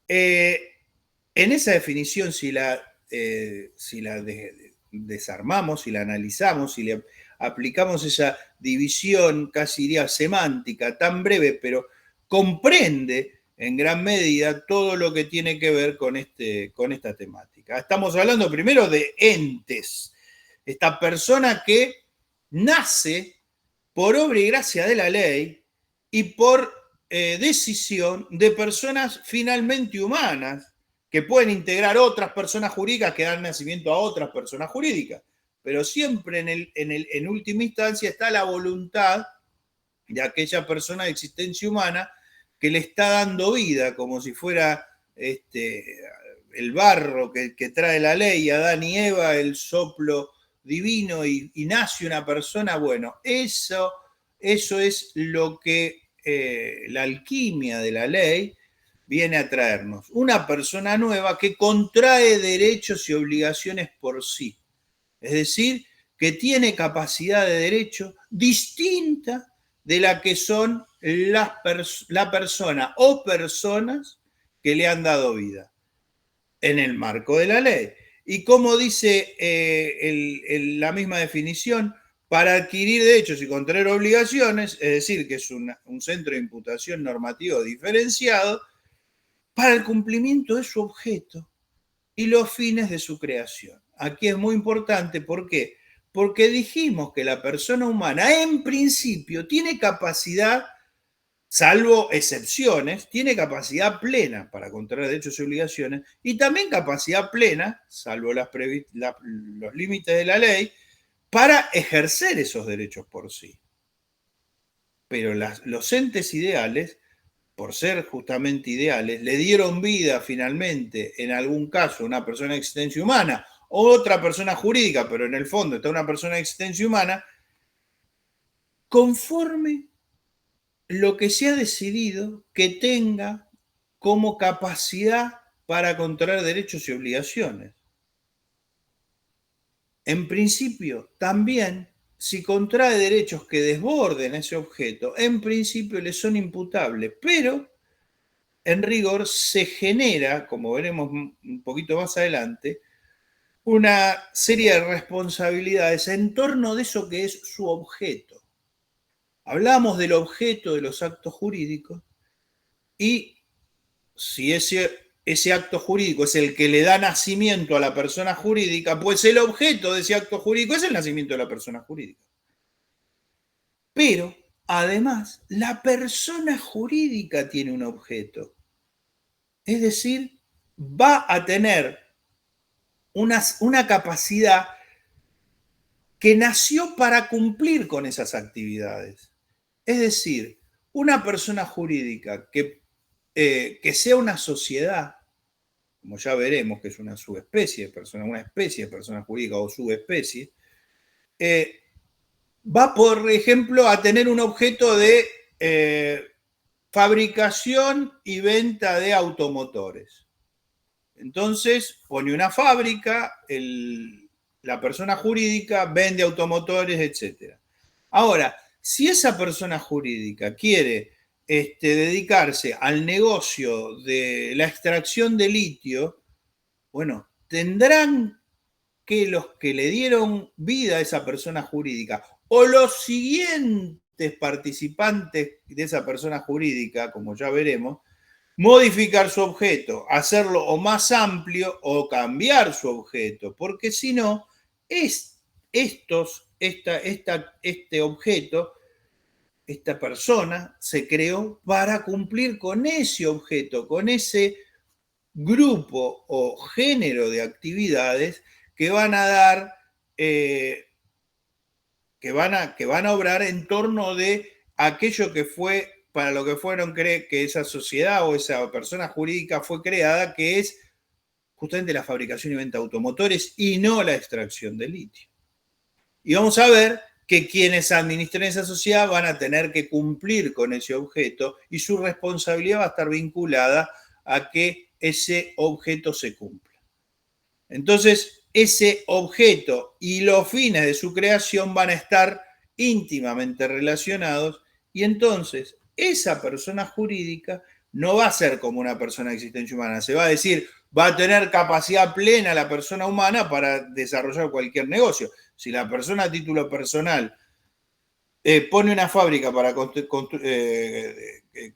Eh, en esa definición, desarmamos, si la analizamos, si le aplicamos esa división, casi diría semántica, tan breve, pero comprende en gran medida todo lo que tiene que ver con esta temática. Estamos hablando primero de entes, esta persona que nace por obra y gracia de la ley y por decisión de personas finalmente humanas que pueden integrar otras personas jurídicas que dan nacimiento a otras personas jurídicas. Pero siempre en última instancia está la voluntad de aquella persona de existencia humana que le está dando vida, como si fuera el barro que trae la ley, Adán y Eva, el soplo divino y nace una persona. Bueno, eso es lo que la alquimia de la ley viene a traernos. Una persona nueva que contrae derechos y obligaciones por sí. Es decir, que tiene capacidad de derecho distinta de la que son la persona o personas que le han dado vida en el marco de la ley. Y como dice la misma definición, para adquirir derechos y contraer obligaciones, es decir, que es un centro de imputación normativo diferenciado, para el cumplimiento de su objeto y los fines de su creación. Aquí es muy importante, ¿por qué? Porque dijimos que la persona humana en principio tiene capacidad, salvo excepciones, tiene capacidad plena para contraer derechos y obligaciones y también capacidad plena, salvo los límites de la ley, para ejercer esos derechos por sí. Pero los entes ideales, por ser justamente ideales, le dieron vida finalmente, en algún caso, a una persona de existencia humana, o otra persona jurídica, pero en el fondo está una persona de existencia humana, conforme lo que se ha decidido que tenga como capacidad para contraer derechos y obligaciones. En principio, también, si contrae derechos que desborden ese objeto, en principio le son imputables, pero en rigor se genera, como veremos un poquito más adelante, una serie de responsabilidades en torno de eso que es su objeto. Hablamos del objeto de los actos jurídicos y si ese acto jurídico es el que le da nacimiento a la persona jurídica, pues el objeto de ese acto jurídico es el nacimiento de la persona jurídica. Pero, además, la persona jurídica tiene un objeto. Es decir, va a tener una capacidad que nació para cumplir con esas actividades. Es decir, una persona jurídica que sea una sociedad, como ya veremos que es una subespecie de persona, una especie de persona jurídica o subespecie, va, por ejemplo, a tener un objeto de fabricación y venta de automotores. Entonces, pone una fábrica, la persona jurídica vende automotores, etc. Ahora, si esa persona jurídica quiere dedicarse al negocio de la extracción de litio, bueno, tendrán que los que le dieron vida a esa persona jurídica o los siguientes participantes de esa persona jurídica, como ya veremos, modificar su objeto, hacerlo o más amplio o cambiar su objeto, porque si no, este objeto, esta persona se creó para cumplir con ese objeto, con ese grupo o género de actividades que van a dar, que van a obrar en torno de aquello que fue, para lo que fueron, que esa sociedad o esa persona jurídica fue creada, que es justamente la fabricación y venta de automotores y no la extracción de litio. Y vamos a ver que quienes administren esa sociedad van a tener que cumplir con ese objeto y su responsabilidad va a estar vinculada a que ese objeto se cumpla. Entonces, ese objeto y los fines de su creación van a estar íntimamente relacionados y entonces esa persona jurídica no va a ser como una persona de existencia humana. Se va a decir, va a tener capacidad plena la persona humana para desarrollar cualquier negocio. Si la persona a título personal pone una fábrica para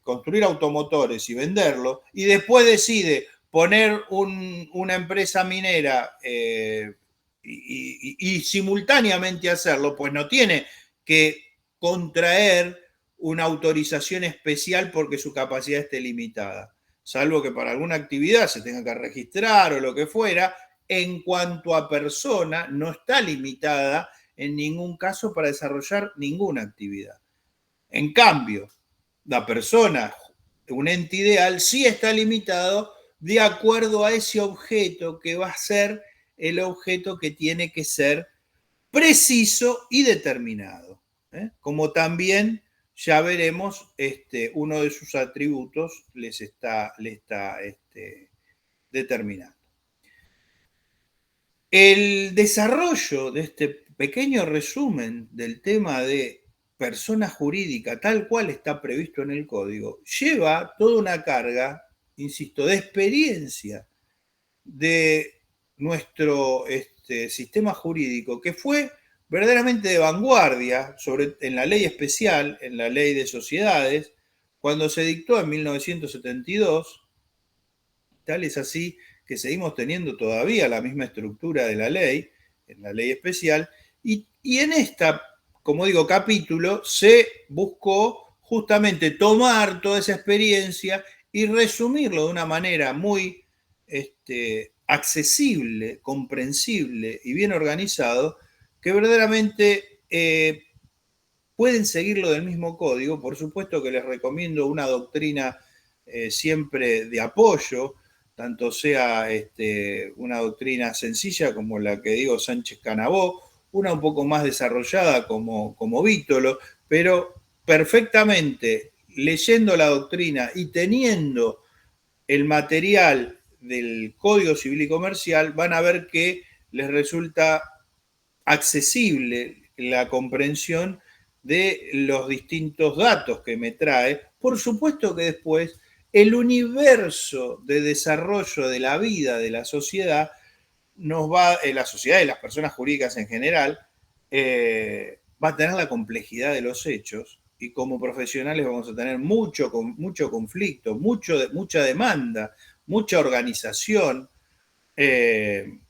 construir automotores y venderlo, y después decide poner una empresa minera y simultáneamente hacerlo, pues no tiene que contraer una autorización especial porque su capacidad esté limitada, salvo que para alguna actividad se tenga que registrar o lo que fuera. En cuanto a persona, no está limitada en ningún caso para desarrollar ninguna actividad. En cambio, la persona, un ente ideal, sí está limitado de acuerdo a ese objeto que va a ser el objeto que tiene que ser preciso y determinado. Como también ya veremos, uno de sus atributos le está determinando. El desarrollo de este pequeño resumen del tema de persona jurídica, tal cual está previsto en el código, lleva toda una carga, insisto, de experiencia de nuestro sistema jurídico, que fue verdaderamente de vanguardia en la ley especial, en la ley de sociedades, cuando se dictó en 1972. Tal es así que seguimos teniendo todavía la misma estructura de la ley, en la ley especial, y en esta, como digo, capítulo, se buscó justamente tomar toda esa experiencia y resumirlo de una manera muy accesible, comprensible y bien organizado, que verdaderamente pueden seguirlo del mismo código. Por supuesto que les recomiendo una doctrina siempre de apoyo, tanto sea una doctrina sencilla como la que digo Sánchez Canabó, una un poco más desarrollada como Vítolo, pero perfectamente leyendo la doctrina y teniendo el material del Código Civil y Comercial, van a ver que les resulta accesible la comprensión de los distintos datos que me trae. Por supuesto que después el universo de desarrollo de la vida de la sociedad la sociedad y las personas jurídicas en general, va a tener la complejidad de los hechos, y como profesionales vamos a tener mucho conflicto, mucha demanda, mucha organización en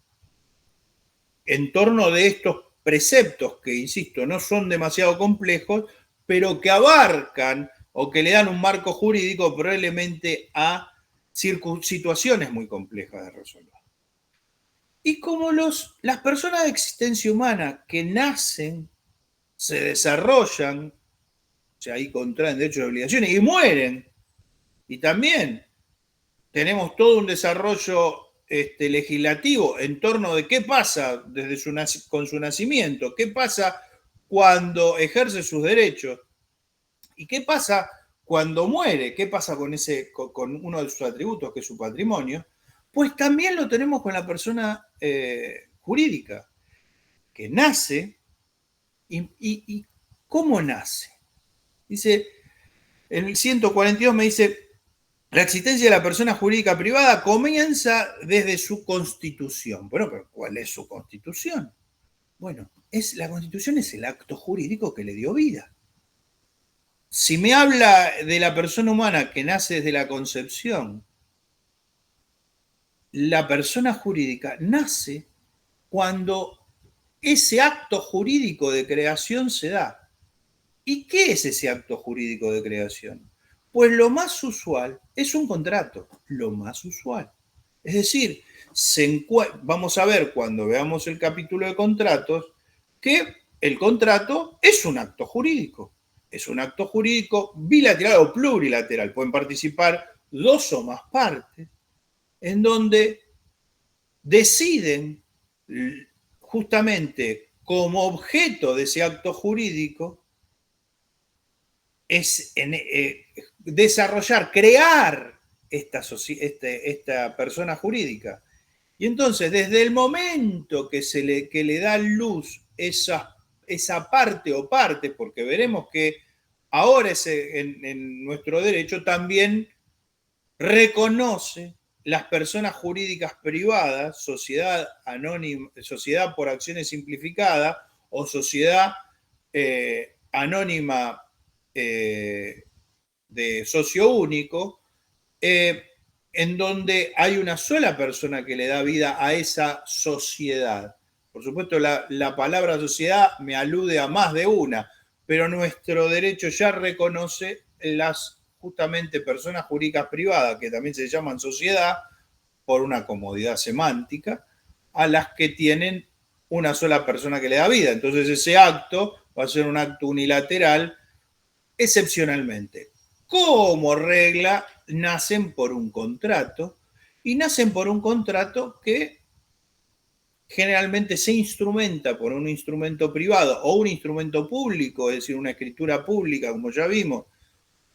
torno de estos preceptos que, insisto, no son demasiado complejos, pero que abarcan o que le dan un marco jurídico probablemente a situaciones muy complejas de resolver. Y como las personas de existencia humana que nacen, se desarrollan, o sea, ahí contraen derechos y obligaciones, y mueren, y también tenemos todo un desarrollo legislativo en torno de qué pasa con su nacimiento, qué pasa cuando ejerce sus derechos y qué pasa cuando muere, qué pasa con uno de sus atributos, que es su patrimonio. Pues también lo tenemos con la persona jurídica, que nace. ¿Y cómo nace? Dice, en el 142 me dice, la existencia de la persona jurídica privada comienza desde su constitución. Bueno, pero ¿cuál es su constitución? Bueno, la constitución es el acto jurídico que le dio vida. Si me habla de la persona humana que nace desde la concepción, la persona jurídica nace cuando ese acto jurídico de creación se da. ¿Y qué es ese acto jurídico de creación? Pues lo más usual es un contrato, lo más usual. Es decir, vamos a ver cuando veamos el capítulo de contratos que el contrato es un acto jurídico. Es un acto jurídico bilateral o plurilateral. Pueden participar dos o más partes en donde deciden justamente como objeto de ese acto jurídico es desarrollar, crear esta persona jurídica. Y entonces, desde el momento que le da luz esa parte o partes, porque veremos que ahora en nuestro derecho también reconoce las personas jurídicas privadas, sociedad anónima, sociedad por acciones simplificada o sociedad anónima de socio único, en donde hay una sola persona que le da vida a esa sociedad. Por supuesto, la palabra sociedad me alude a más de una, pero nuestro derecho ya reconoce las justamente personas jurídicas privadas, que también se llaman sociedad, por una comodidad semántica, a las que tienen una sola persona que le da vida. Entonces ese acto va a ser un acto unilateral excepcionalmente. Como regla, nacen por un contrato y nacen por un contrato que generalmente se instrumenta por un instrumento privado o un instrumento público, es decir, una escritura pública, como ya vimos,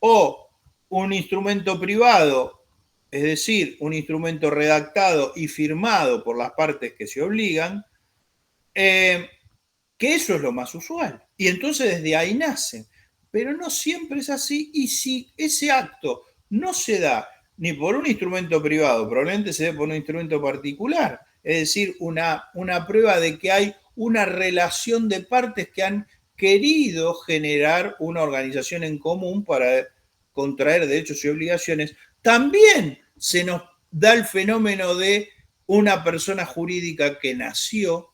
o un instrumento privado, es decir, un instrumento redactado y firmado por las partes que se obligan, que eso es lo más usual. Y entonces desde ahí nace. Pero no siempre es así, y si ese acto no se da ni por un instrumento privado, probablemente se dé por un instrumento particular, es decir, una prueba de que hay una relación de partes que han querido generar una organización en común para contraer derechos y obligaciones, también se nos da el fenómeno de una persona jurídica que nació,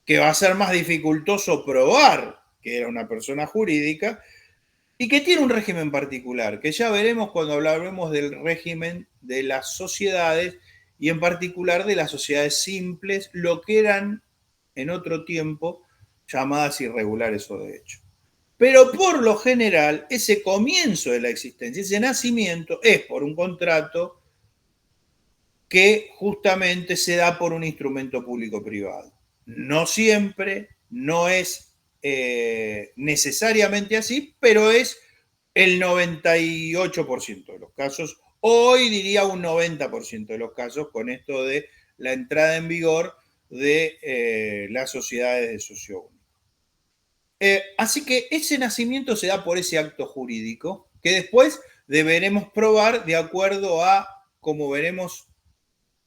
que va a ser más dificultoso probar que era una persona jurídica y que tiene un régimen particular, que ya veremos cuando hablaremos del régimen de las sociedades y en particular de las sociedades simples, lo que eran en otro tiempo llamadas irregulares o de hecho. Pero por lo general, ese comienzo de la existencia, ese nacimiento, es por un contrato que justamente se da por un instrumento público-privado. No siempre, no es necesariamente así, pero es el 98% de los casos. Hoy diría un 90% de los casos con esto de la entrada en vigor de las sociedades de socio único. Así que ese nacimiento se da por ese acto jurídico que después deberemos probar de acuerdo a, como veremos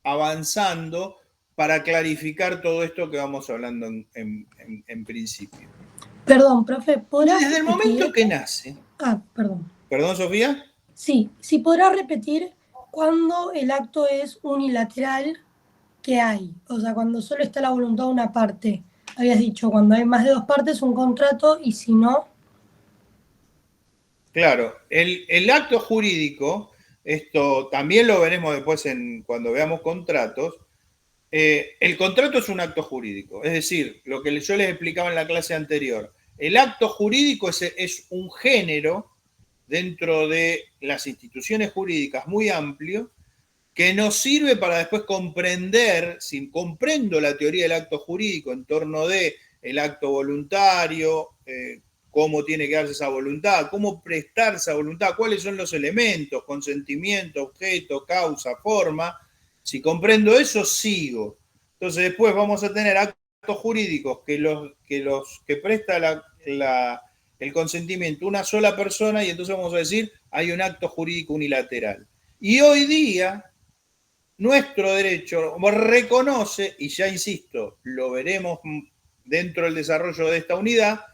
avanzando, para clarificar todo esto que vamos hablando en principio. Perdón, profe, Y ¿podrás desde el momento repetir? que nace, Ah, perdón. perdón, Sofía, Sí, sí podrás repetir cuando el acto es unilateral que hay. O sea, cuando solo está la voluntad de una parte. Habías dicho, cuando hay más de dos partes, un contrato, y si no, claro, el acto jurídico, esto también lo veremos después cuando veamos contratos. El contrato es un acto jurídico, es decir, lo que yo les explicaba en la clase anterior, el acto jurídico es un género dentro de las instituciones jurídicas muy amplio que nos sirve para después comprender, si comprendo la teoría del acto jurídico en torno de el acto voluntario, cómo tiene que darse esa voluntad, cómo prestar esa voluntad, cuáles son los elementos, consentimiento, objeto, causa, forma. Si comprendo eso, sigo. Entonces después vamos a tener actos jurídicos que presta el consentimiento una sola persona y entonces vamos a decir hay un acto jurídico unilateral. Y hoy día nuestro derecho reconoce, y ya insisto, lo veremos dentro del desarrollo de esta unidad,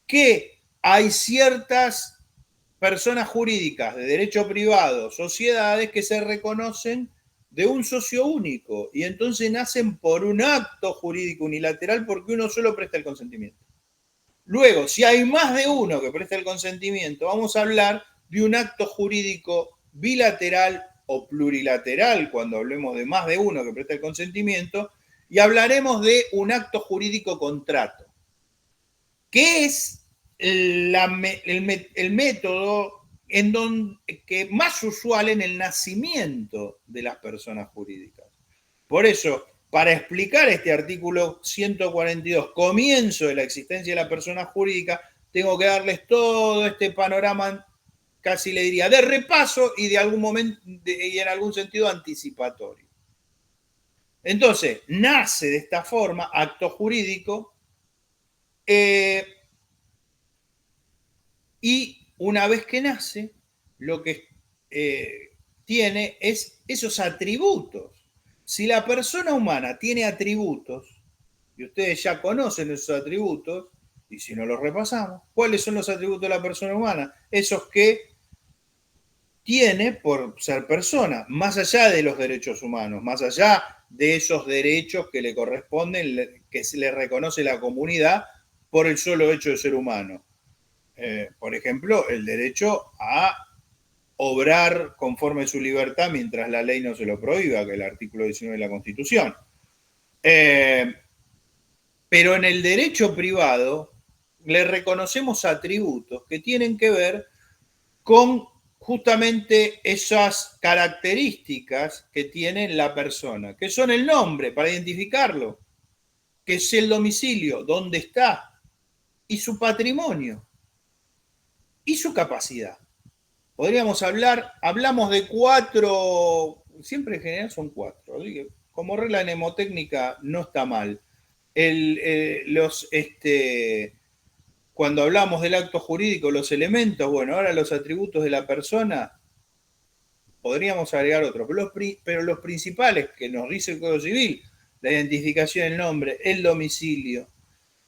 que hay ciertas personas jurídicas de derecho privado, sociedades que se reconocen de un socio único y entonces nacen por un acto jurídico unilateral porque uno solo presta el consentimiento. Luego, si hay más de uno que presta el consentimiento, vamos a hablar de un acto jurídico bilateral o plurilateral, cuando hablemos de más de uno que presta el consentimiento, y hablaremos de un acto jurídico contrato, que es el método que más usual en el nacimiento de las personas jurídicas. Por eso, para explicar este artículo 142, comienzo de la existencia de la persona jurídica, tengo que darles todo este panorama, casi le diría, de repaso y de algún momento y en algún sentido anticipatorio. Entonces, nace de esta forma, acto jurídico, y una vez que nace, lo que tiene es esos atributos. Si la persona humana tiene atributos, y ustedes ya conocen esos atributos, y si no los repasamos, ¿cuáles son los atributos de la persona humana? Esos que tiene por ser persona, más allá de los derechos humanos, más allá de esos derechos que le corresponden, que se le reconoce la comunidad por el solo hecho de ser humano. Por ejemplo, el derecho a obrar conforme a su libertad mientras la ley no se lo prohíba, que es el artículo 19 de la Constitución. Pero en el derecho privado le reconocemos atributos que tienen que ver con justamente esas características que tiene la persona, que son el nombre para identificarlo, que es el domicilio, dónde está, y su patrimonio, y su capacidad. Podríamos hablamos de 4, siempre en general son 4, así que como regla mnemotécnica no está mal. Cuando hablamos del acto jurídico, los elementos, bueno, ahora los atributos de la persona, podríamos agregar otros, pero los principales que nos dice el Código Civil, la identificación, el nombre, el domicilio,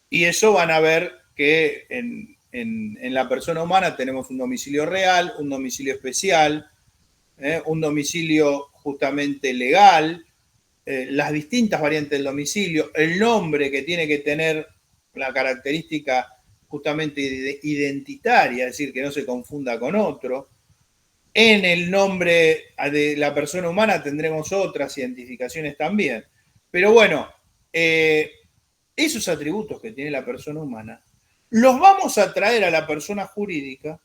y eso van a ver que en la persona humana tenemos un domicilio real, un domicilio especial, un domicilio justamente legal, las distintas variantes del domicilio, el nombre que tiene que tener la característica justamente identitaria, es decir, que no se confunda con otro. En el nombre de la persona humana tendremos otras identificaciones también. Pero bueno, esos atributos que tiene la persona humana los vamos a traer a la persona jurídica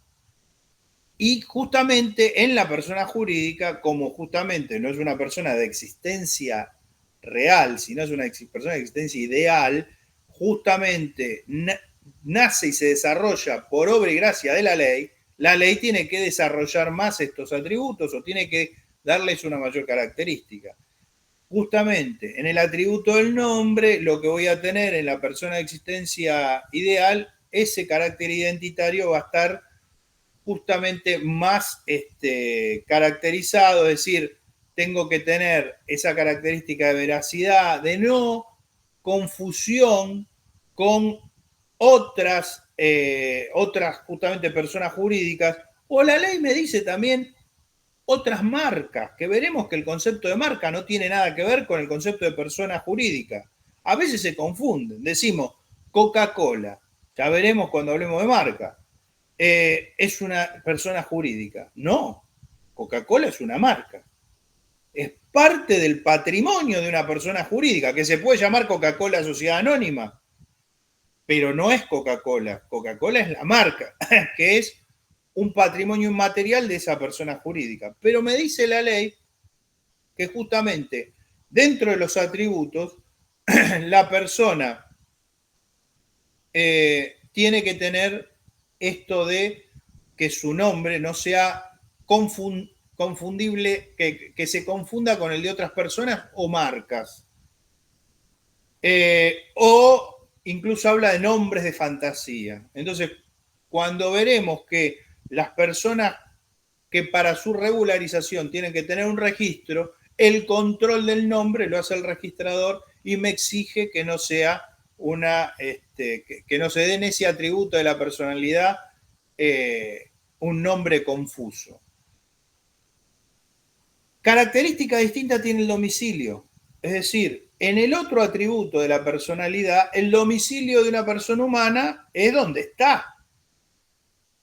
y justamente en la persona jurídica, como justamente no es una persona de existencia real, sino es una persona de existencia ideal, justamente nace y se desarrolla por obra y gracia de la ley tiene que desarrollar más estos atributos o tiene que darles una mayor característica. Justamente en el atributo del nombre, lo que voy a tener en la persona de existencia ideal, ese carácter identitario va a estar justamente más caracterizado, es decir, tengo que tener esa característica de veracidad, de no confusión con otras justamente personas jurídicas, o la ley me dice también otras marcas, que veremos que el concepto de marca no tiene nada que ver con el concepto de persona jurídica. A veces se confunden, decimos Coca-Cola, ya veremos cuando hablemos de marca, es una persona jurídica. No, Coca-Cola es una marca. Es parte del patrimonio de una persona jurídica, que se puede llamar Coca-Cola Sociedad Anónima, pero no es Coca-Cola. Coca-Cola es la marca, que es un patrimonio inmaterial de esa persona jurídica. Pero me dice la ley que justamente dentro de los atributos, la persona tiene que tener esto de que su nombre no sea confundible, que se confunda con el de otras personas o marcas. O incluso habla de nombres de fantasía. Entonces, cuando veremos que las personas que para su regularización tienen que tener un registro, el control del nombre lo hace el registrador y me exige que no sea que no se den ese atributo de la personalidad un nombre confuso. Característica distinta tiene el domicilio. Es decir, en el otro atributo de la personalidad, el domicilio de una persona humana es donde está.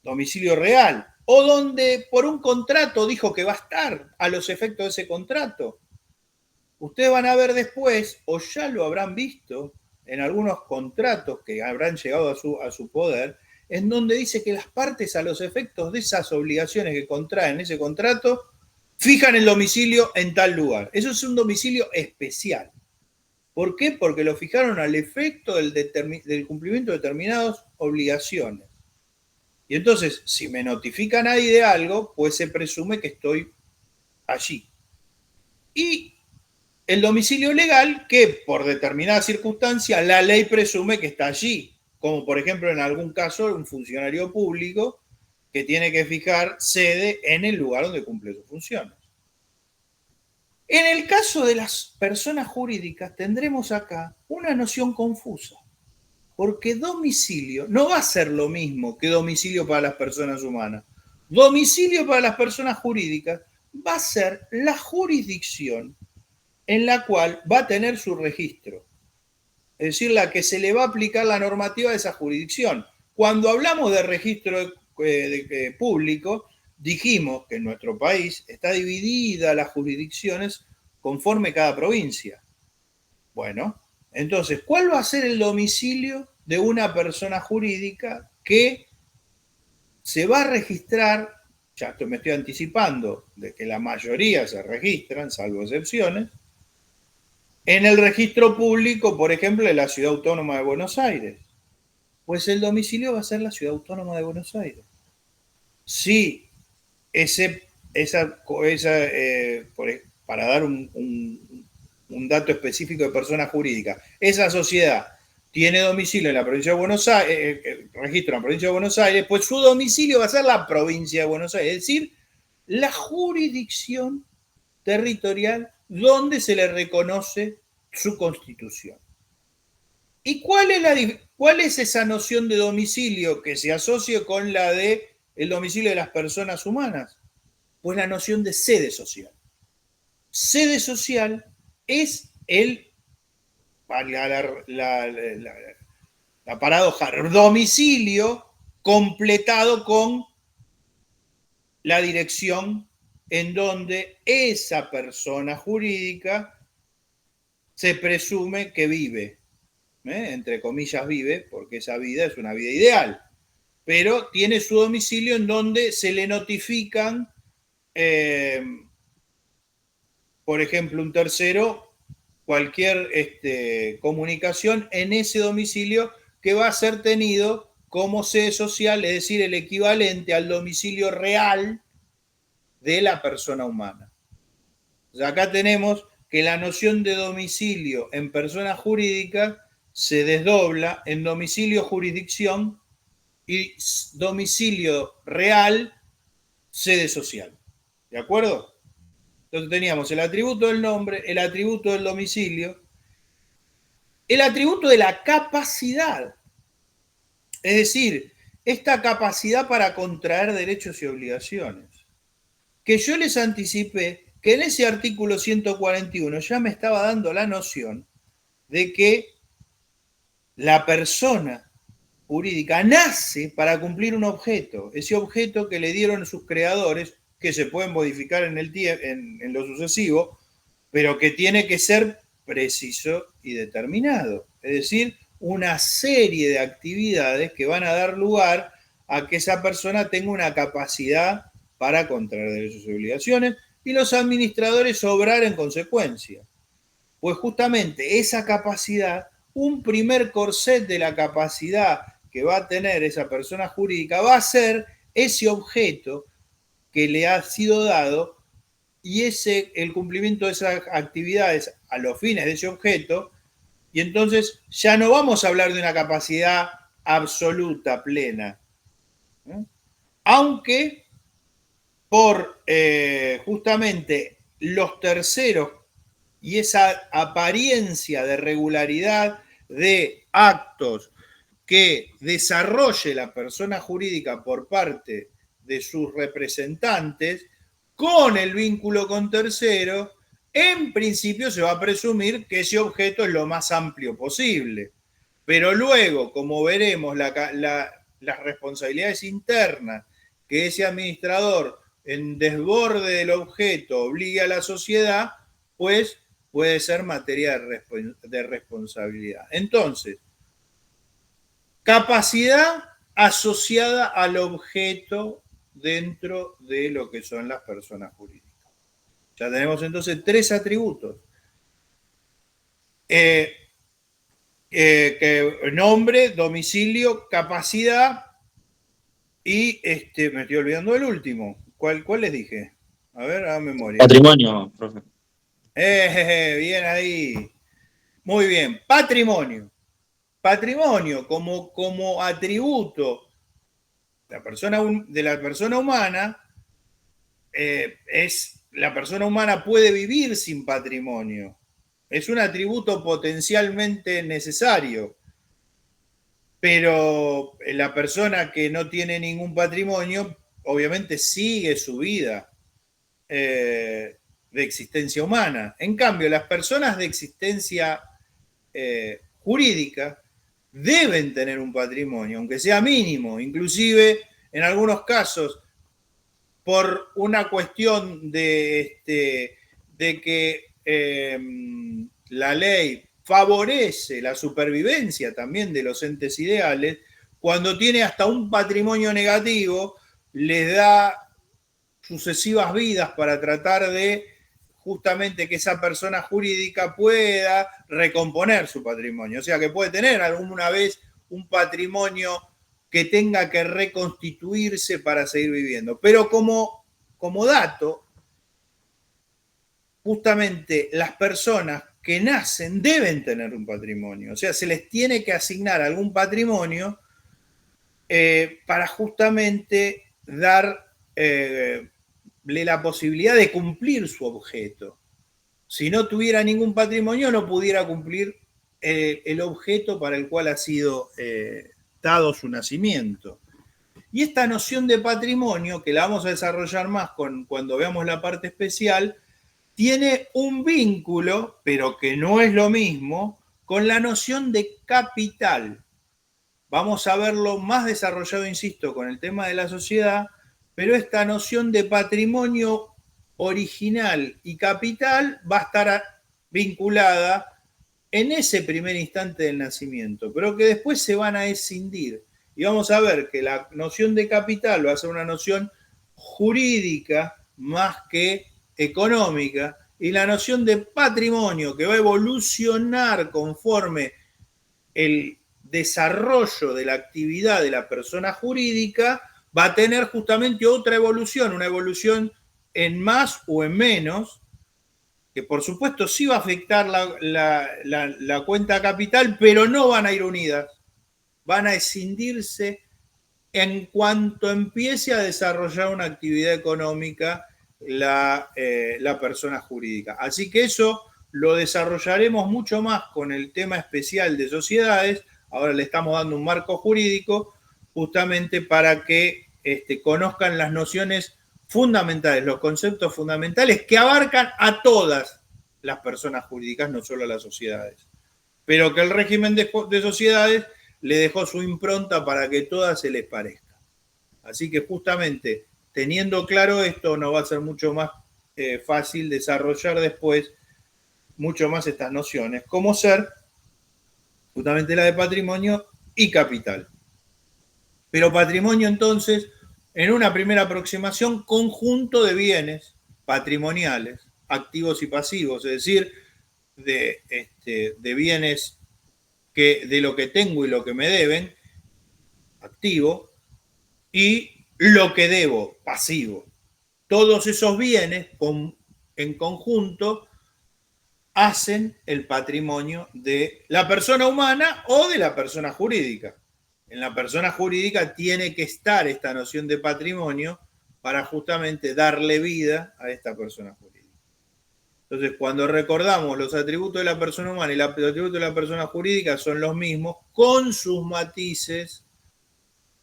Domicilio real. O donde por un contrato dijo que va a estar a los efectos de ese contrato. Ustedes van a ver después, o ya lo habrán visto, en algunos contratos que habrán llegado a su poder, en donde dice que las partes a los efectos de esas obligaciones que contraen ese contrato, fijan el domicilio en tal lugar. Eso es un domicilio especial. ¿Por qué? Porque lo fijaron al efecto del cumplimiento de determinadas obligaciones. Y entonces, si me notifican ahí de algo, pues se presume que estoy allí. Y el domicilio legal, que por determinada circunstancia la ley presume que está allí, como por ejemplo en algún caso un funcionario público que tiene que fijar sede en el lugar donde cumple sus funciones. En el caso de las personas jurídicas tendremos acá una noción confusa, porque domicilio no va a ser lo mismo que domicilio para las personas humanas. Domicilio para las personas jurídicas va a ser la jurisdicción en la cual va a tener su registro, es decir, la que se le va a aplicar la normativa de esa jurisdicción. Cuando hablamos de registro público, dijimos que en nuestro país está dividida las jurisdicciones conforme cada provincia. Bueno, entonces, ¿cuál va a ser el domicilio de una persona jurídica que se va a registrar? Ya me estoy anticipando de que la mayoría se registran, salvo excepciones, en el registro público, por ejemplo, de la Ciudad Autónoma de Buenos Aires. Pues el domicilio va a ser la Ciudad Autónoma de Buenos Aires. Si para dar un dato específico de persona jurídica, esa sociedad tiene domicilio en la provincia de Buenos Aires, registro en la provincia de Buenos Aires, pues su domicilio va a ser la provincia de Buenos Aires, es decir, la jurisdicción territorial donde se le reconoce su constitución. ¿Y cuál es esa noción de domicilio que se asocia con la de el domicilio de las personas humanas? Pues la noción de sede social. Sede social es la paradoja, domicilio completado con la dirección en donde esa persona jurídica se presume que vive. Entre comillas vive, porque esa vida es una vida ideal, pero tiene su domicilio en donde se le notifican, por ejemplo, un tercero, cualquier comunicación en ese domicilio que va a ser tenido como sede social, es decir, el equivalente al domicilio real de la persona humana. O sea, acá tenemos que la noción de domicilio en persona jurídica se desdobla en domicilio jurisdicción y domicilio real sede social. ¿De acuerdo? Entonces teníamos el atributo del nombre, el atributo del domicilio, el atributo de la capacidad. Es decir, esta capacidad para contraer derechos y obligaciones. Que yo les anticipé que en ese artículo 141 ya me estaba dando la noción de que la persona jurídica nace para cumplir un objeto, ese objeto que le dieron sus creadores, que se pueden modificar en lo sucesivo, pero que tiene que ser preciso y determinado. Es decir, una serie de actividades que van a dar lugar a que esa persona tenga una capacidad para contraer derechos y obligaciones y los administradores obrar en consecuencia. Pues justamente esa capacidad, un primer corset de la capacidad que va a tener esa persona jurídica va a ser ese objeto que le ha sido dado y el cumplimiento de esas actividades a los fines de ese objeto, y entonces ya no vamos a hablar de una capacidad absoluta, plena, ¿eh? Aunque por justamente los terceros y esa apariencia de regularidad de actos que desarrolle la persona jurídica por parte de sus representantes con el vínculo con tercero, en principio se va a presumir que ese objeto es lo más amplio posible. Pero luego, como veremos, las responsabilidades internas que ese administrador en desborde del objeto obligue a la sociedad, pues puede ser materia de responsabilidad. Entonces, capacidad asociada al objeto dentro de lo que son las personas jurídicas. Ya tenemos entonces tres atributos. Nombre, domicilio, capacidad y me estoy olvidando del último. ¿Cuál les dije? A ver, a memoria. Patrimonio, profe. Bien ahí. Muy bien. Patrimonio. Patrimonio como atributo de la persona humana es la persona humana puede vivir sin patrimonio. Es un atributo potencialmente necesario, pero la persona que no tiene ningún patrimonio obviamente sigue su vida de existencia humana. En cambio, las personas de existencia jurídica deben tener un patrimonio, aunque sea mínimo, inclusive en algunos casos por una cuestión de que la ley favorece la supervivencia también de los entes ideales, cuando tiene hasta un patrimonio negativo, les da sucesivas vidas para tratar de justamente que esa persona jurídica pueda recomponer su patrimonio. O sea, que puede tener alguna vez un patrimonio que tenga que reconstituirse para seguir viviendo. Pero como dato, justamente las personas que nacen deben tener un patrimonio. O sea, se les tiene que asignar algún patrimonio para justamente darle la posibilidad de cumplir su objeto. Si no tuviera ningún patrimonio, no pudiera cumplir el objeto para el cual ha sido dado su nacimiento. Y esta noción de patrimonio, que la vamos a desarrollar más cuando veamos la parte especial, tiene un vínculo, pero que no es lo mismo, con la noción de capital. Vamos a verlo más desarrollado, insisto, con el tema de la sociedad, pero esta noción de patrimonio original y capital va a estar vinculada en ese primer instante del nacimiento, pero que después se van a escindir. Y vamos a ver que la noción de capital va a ser una noción jurídica más que económica, y la noción de patrimonio, que va a evolucionar conforme el desarrollo de la actividad de la persona jurídica, va a tener justamente otra evolución, una evolución en más o en menos, que por supuesto sí va a afectar la cuenta capital, pero no van a ir unidas, van a escindirse en cuanto empiece a desarrollar una actividad económica la persona jurídica. Así que eso lo desarrollaremos mucho más con el tema especial de sociedades. Ahora le estamos dando un marco jurídico justamente para que conozcan las nociones fundamentales, los conceptos fundamentales que abarcan a todas las personas jurídicas, no solo a las sociedades. Pero que el régimen de sociedades le dejó su impronta para que todas se les parezca. Así que justamente teniendo claro esto, nos va a ser mucho más fácil desarrollar después mucho más estas nociones, como ser justamente la de patrimonio y capital. Pero patrimonio entonces, en una primera aproximación, conjunto de bienes patrimoniales, activos y pasivos, es decir, de bienes que de lo que tengo y lo que me deben, activo, y lo que debo, pasivo. Todos esos bienes en conjunto hacen el patrimonio de la persona humana o de la persona jurídica. En la persona jurídica tiene que estar esta noción de patrimonio para justamente darle vida a esta persona jurídica. Entonces, cuando recordamos los atributos de la persona humana y los atributos de la persona jurídica son los mismos, con sus matices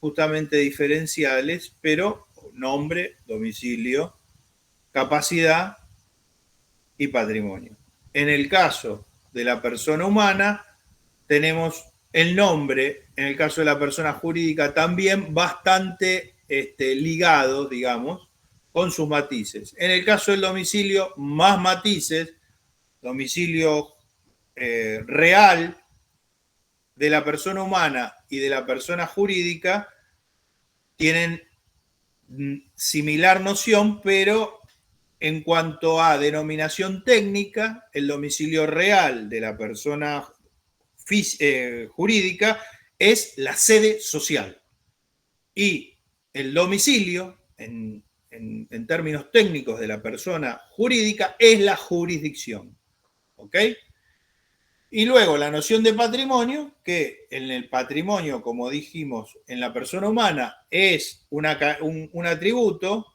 justamente diferenciales, pero nombre, domicilio, capacidad y patrimonio. En el caso de la persona humana, tenemos el nombre, en el caso de la persona jurídica también bastante ligado, digamos, con sus matices. En el caso del domicilio, más matices, domicilio real de la persona humana y de la persona jurídica tienen similar noción, pero en cuanto a denominación técnica, el domicilio real de la persona jurídica es la sede social. Y el domicilio, en términos técnicos de la persona jurídica, es la jurisdicción. ¿Ok? Y luego la noción de patrimonio, que en el patrimonio, como dijimos, en la persona humana es un atributo,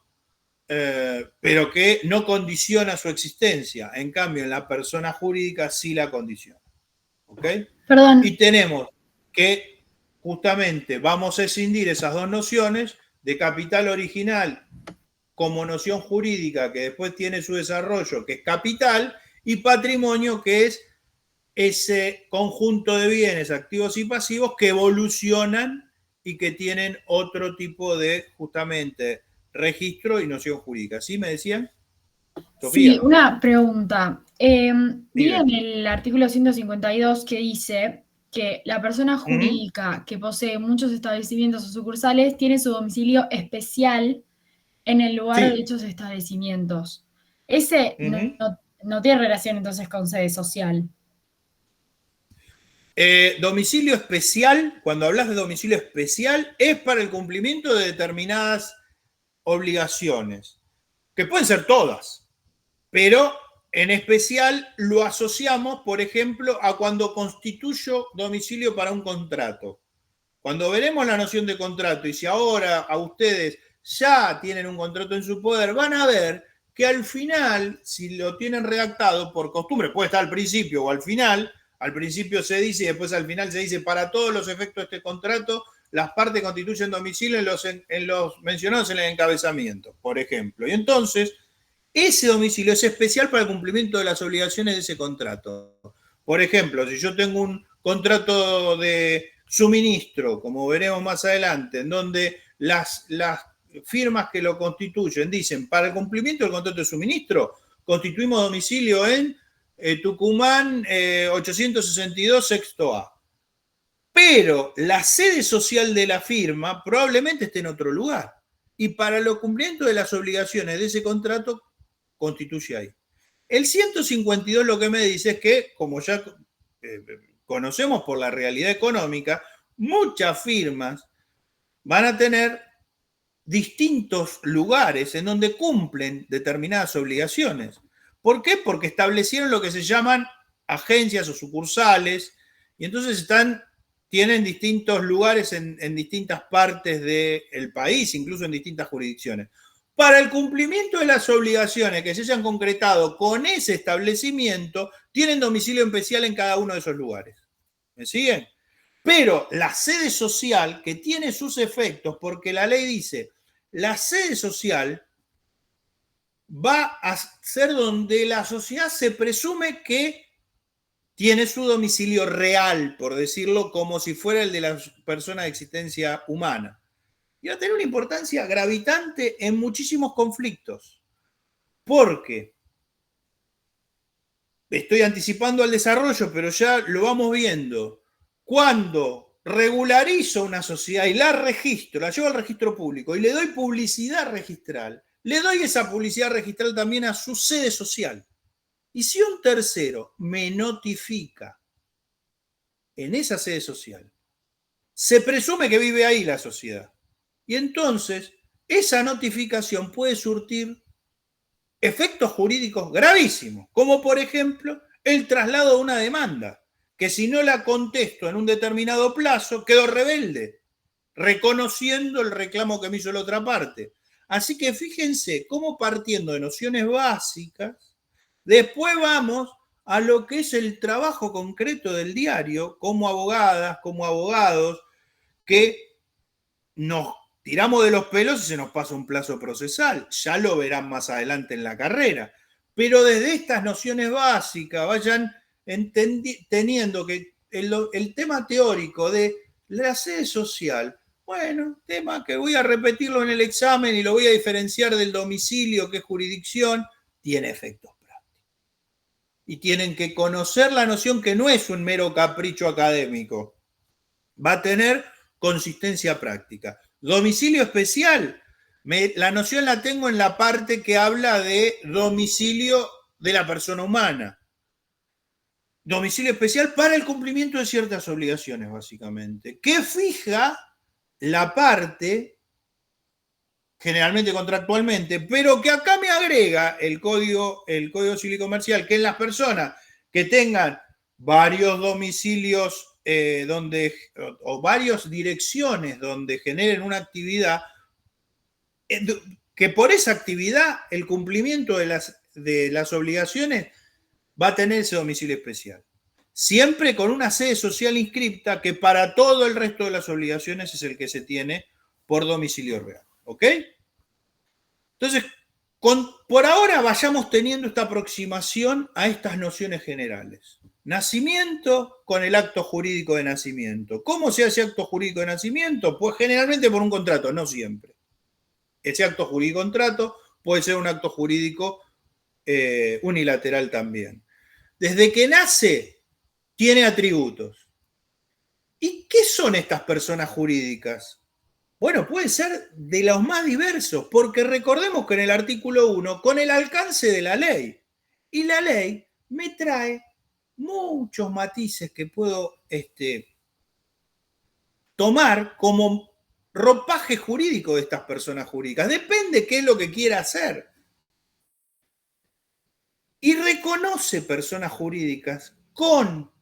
pero que no condiciona su existencia. En cambio, en la persona jurídica sí la condiciona. ¿Ok? Perdón. Y tenemos que justamente vamos a escindir esas dos nociones de capital original como noción jurídica que después tiene su desarrollo, que es capital, y patrimonio, que es ese conjunto de bienes activos y pasivos que evolucionan y que tienen otro tipo de, justamente, registro y noción jurídica. ¿Sí me decían? Sofía. Sí, una pregunta. Vi en el artículo 152 que dice que la persona jurídica que posee muchos establecimientos o sucursales tiene su domicilio especial en el lugar de dichos establecimientos. Ese no tiene relación entonces con sede social. Domicilio especial, cuando hablas de domicilio especial, es para el cumplimiento de determinadas obligaciones, que pueden ser todas, pero en especial lo asociamos, por ejemplo, a cuando constituyo domicilio para un contrato. Cuando veremos la noción de contrato, y si ahora a ustedes ya tienen un contrato en su poder, van a ver que al final, si lo tienen redactado por costumbre, puede estar al principio o al principio se dice y después al final se dice, para todos los efectos de este contrato, las partes constituyen domicilio en los mencionados en el encabezamiento, por ejemplo. Y entonces, ese domicilio es especial para el cumplimiento de las obligaciones de ese contrato. Por ejemplo, si yo tengo un contrato de suministro, como veremos más adelante, en donde las firmas que lo constituyen dicen, para el cumplimiento del contrato de suministro, constituimos domicilio en Tucumán 862 sexto A. Pero la sede social de la firma probablemente esté en otro lugar. Y para el cumplimiento de las obligaciones de ese contrato, constituye ahí. El 152 lo que me dice es que, como ya conocemos por la realidad económica, muchas firmas van a tener distintos lugares en donde cumplen determinadas obligaciones. ¿Por qué? Porque establecieron lo que se llaman agencias o sucursales y entonces tienen distintos lugares en distintas partes del país, incluso en distintas jurisdicciones. Para el cumplimiento de las obligaciones que se hayan concretado con ese establecimiento, tienen domicilio especial en cada uno de esos lugares. ¿Me siguen? Pero la sede social, que tiene sus efectos, porque la ley dice, la sede social va a ser donde la sociedad se presume que tiene su domicilio real, por decirlo, como si fuera el de la persona de existencia humana. Y va a tener una importancia gravitante en muchísimos conflictos. Porque estoy anticipando al desarrollo, pero ya lo vamos viendo. Cuando regularizo una sociedad y la registro, la llevo al registro público y le doy publicidad registral, le doy esa publicidad registral también a su sede social. Y si un tercero me notifica en esa sede social, se presume que vive ahí la sociedad. Y entonces, esa notificación puede surtir efectos jurídicos gravísimos, como por ejemplo el traslado de una demanda, que si no la contesto en un determinado plazo, quedo rebelde, reconociendo el reclamo que me hizo la otra parte. Así que fíjense cómo partiendo de nociones básicas, después vamos a lo que es el trabajo concreto del diario, como abogadas, como abogados, que nos tiramos de los pelos y se nos pasa un plazo procesal. Ya lo verán más adelante en la carrera. Pero desde estas nociones básicas vayan teniendo que el tema teórico de la sede social, bueno, tema que voy a repetirlo en el examen y lo voy a diferenciar del domicilio, que es jurisdicción, tiene efectos prácticos. Y tienen que conocer la noción que no es un mero capricho académico. Va a tener consistencia práctica. Domicilio especial, la noción la tengo en la parte que habla de domicilio de la persona humana. Domicilio especial para el cumplimiento de ciertas obligaciones, básicamente, que fija la parte, generalmente contractualmente, pero que acá me agrega el Código Civil y Comercial, que en las personas que tengan varios domicilios o varias direcciones donde generen una actividad, que por esa actividad el cumplimiento de las obligaciones va a tener ese domicilio especial. Siempre con una sede social inscripta que para todo el resto de las obligaciones es el que se tiene por domicilio real. ¿Ok? Entonces, por ahora vayamos teniendo esta aproximación a estas nociones generales. Nacimiento con el acto jurídico de nacimiento. ¿Cómo se hace acto jurídico de nacimiento? Pues generalmente por un contrato, no siempre. Ese acto jurídico contrato puede ser un acto jurídico unilateral también. Desde que nace, tiene atributos. ¿Y qué son estas personas jurídicas? Bueno, puede ser de los más diversos, porque recordemos que en el artículo 1, con el alcance de la ley, y la ley me trae muchos matices que puedo tomar como ropaje jurídico de estas personas jurídicas. Depende qué es lo que quiera hacer. Y reconoce personas jurídicas con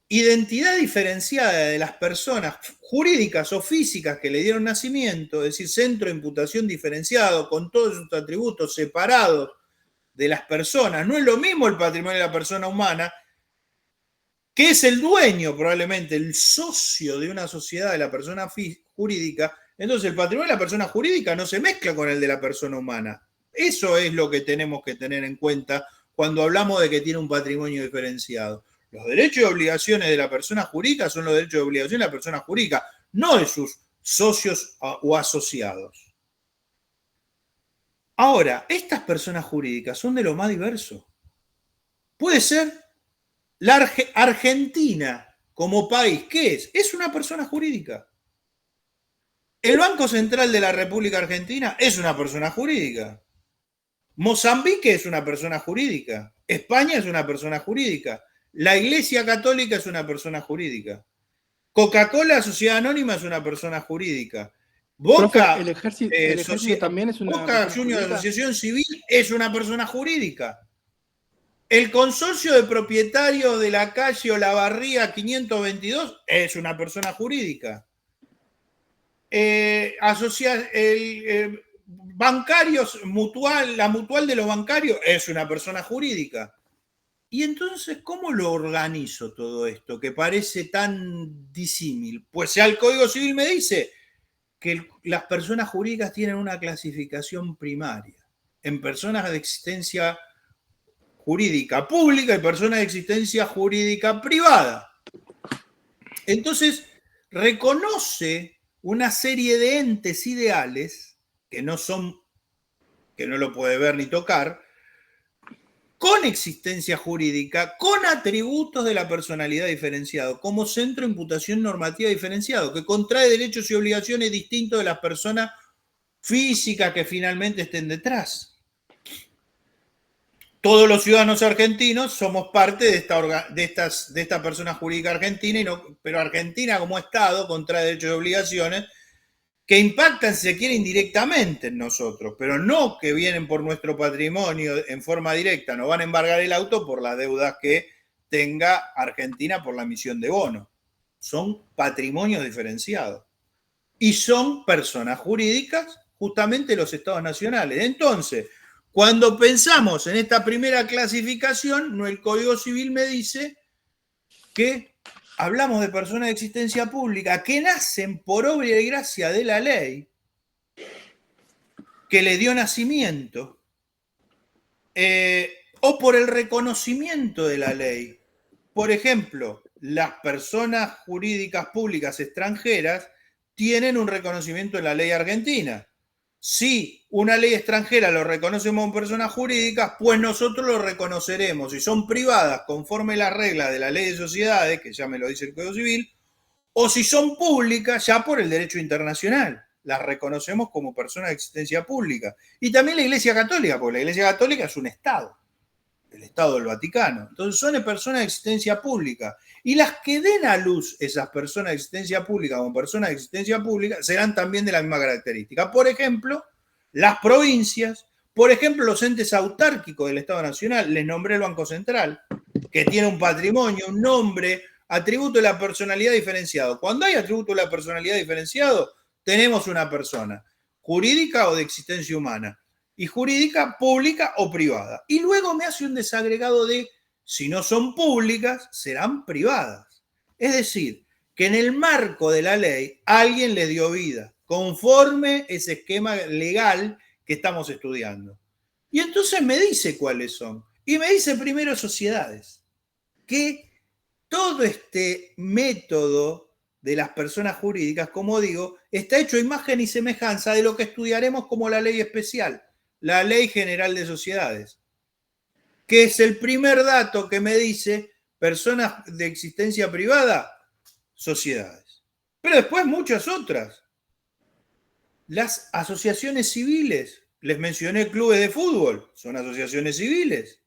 identidad diferenciada de las personas jurídicas o físicas que le dieron nacimiento, es decir, centro de imputación diferenciado, con todos sus atributos separados de las personas. No es lo mismo el patrimonio de la persona humana, que es el dueño, probablemente, el socio de una sociedad de la persona jurídica. Entonces, el patrimonio de la persona jurídica no se mezcla con el de la persona humana. Eso es lo que tenemos que tener en cuenta cuando hablamos de que tiene un patrimonio diferenciado. Los derechos y obligaciones de la persona jurídica son los derechos y obligaciones de la persona jurídica, no de sus socios o asociados. Ahora, estas personas jurídicas son de lo más diverso. Puede ser la Argentina como país. ¿Qué es? Es una persona jurídica. El Banco Central de la República Argentina es una persona jurídica. Mozambique es una persona jurídica. España es una persona jurídica. La Iglesia Católica es una persona jurídica. Coca-Cola, Sociedad Anónima, es una persona jurídica. Boca, el ejército también es una Boca Juniors Asociación Civil es una persona jurídica. El consorcio de propietarios de la calle Olavarría 522 es una persona jurídica. Bancarios, la mutual de los bancarios es una persona jurídica. Y entonces, ¿cómo lo organizo todo esto que parece tan disímil? Pues ya el Código Civil me dice que las personas jurídicas tienen una clasificación primaria en personas de existencia jurídica pública y personas de existencia jurídica privada. Entonces, reconoce una serie de entes ideales que no lo puede ver ni tocar, con existencia jurídica, con atributos de la personalidad diferenciado, como centro de imputación normativa diferenciado, que contrae derechos y obligaciones distintos de las personas físicas que finalmente estén detrás. Todos los ciudadanos argentinos somos parte de esta persona jurídica argentina, pero Argentina como Estado contrae derechos y obligaciones que impactan, si se quiere, indirectamente en nosotros, pero no que vienen por nuestro patrimonio en forma directa, nos van a embargar el auto por las deudas que tenga Argentina por la emisión de bonos. Son patrimonios diferenciados y son personas jurídicas justamente los estados nacionales. Entonces, cuando pensamos en esta primera clasificación, el Código Civil me dice que hablamos de personas de existencia pública que nacen por obra y gracia de la ley, que le dio nacimiento, o por el reconocimiento de la ley. Por ejemplo, las personas jurídicas públicas extranjeras tienen un reconocimiento en la ley argentina. Si una ley extranjera lo reconoce como personas jurídicas, pues nosotros lo reconoceremos. Si son privadas conforme las reglas de la ley de sociedades, que ya me lo dice el Código Civil, o si son públicas ya por el derecho internacional. Las reconocemos como personas de existencia pública. Y también la Iglesia Católica, porque la Iglesia Católica es un Estado, el Estado del Vaticano. Entonces son personas de existencia pública. Y las que den a luz esas personas de existencia pública como personas de existencia pública serán también de la misma característica. Por ejemplo, las provincias, por ejemplo, los entes autárquicos del Estado Nacional. Les nombré el Banco Central, que tiene un patrimonio, un nombre, atributo de la personalidad diferenciado. Cuando hay atributo de la personalidad diferenciado, tenemos una persona. jurídica o de existencia humana, y jurídica pública o privada. Y luego me hace un desagregado de, si no son públicas, serán privadas. Es decir, que en el marco de la ley alguien le dio vida, conforme ese esquema legal que estamos estudiando. Y entonces me dice cuáles son. Y me dice primero sociedades, que todo este método de las personas jurídicas, como digo, está hecho a imagen y semejanza de lo que estudiaremos como la ley especial, la Ley General de Sociedades, que es el primer dato que me dice personas de existencia privada, sociedades. Pero después muchas otras. Las asociaciones civiles, les mencioné clubes de fútbol, son asociaciones civiles.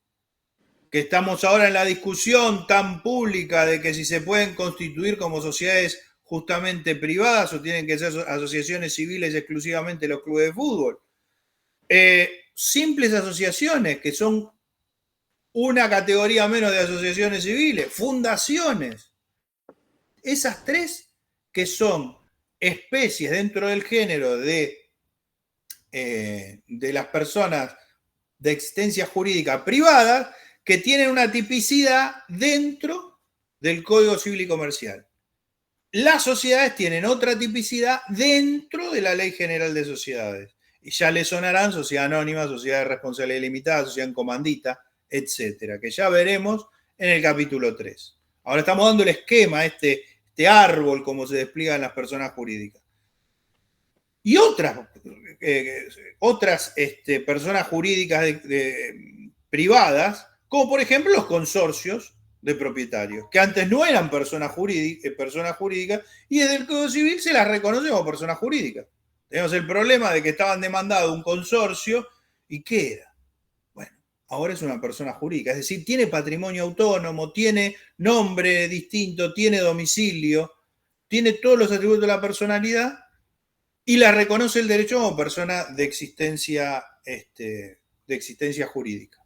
Que estamos ahora en la discusión tan pública de que si se pueden constituir como sociedades justamente privadas o tienen que ser asociaciones civiles exclusivamente los clubes de fútbol. Simples asociaciones, que son una categoría menos de asociaciones civiles, fundaciones. Esas tres que son especies dentro del género de las personas de existencia jurídica privada, que tienen una tipicidad dentro del Código Civil y Comercial. Las sociedades tienen otra tipicidad dentro de la Ley General de Sociedades. Y ya les sonarán sociedad anónima, sociedad de responsabilidad limitada, sociedad en comandita, etcétera, que ya veremos en el capítulo 3. Ahora estamos dando el esquema, este árbol, como se despliega en las personas jurídicas. Y otras personas jurídicas privadas, como por ejemplo los consorcios de propietarios, que antes no eran personas jurídicas y desde el Código Civil se las reconoce como personas jurídicas. Tenemos el problema de que estaban demandados un consorcio, ¿y qué era? Bueno, ahora es una persona jurídica, es decir, tiene patrimonio autónomo, tiene nombre distinto, tiene domicilio, tiene todos los atributos de la personalidad y la reconoce el derecho como persona de existencia jurídica.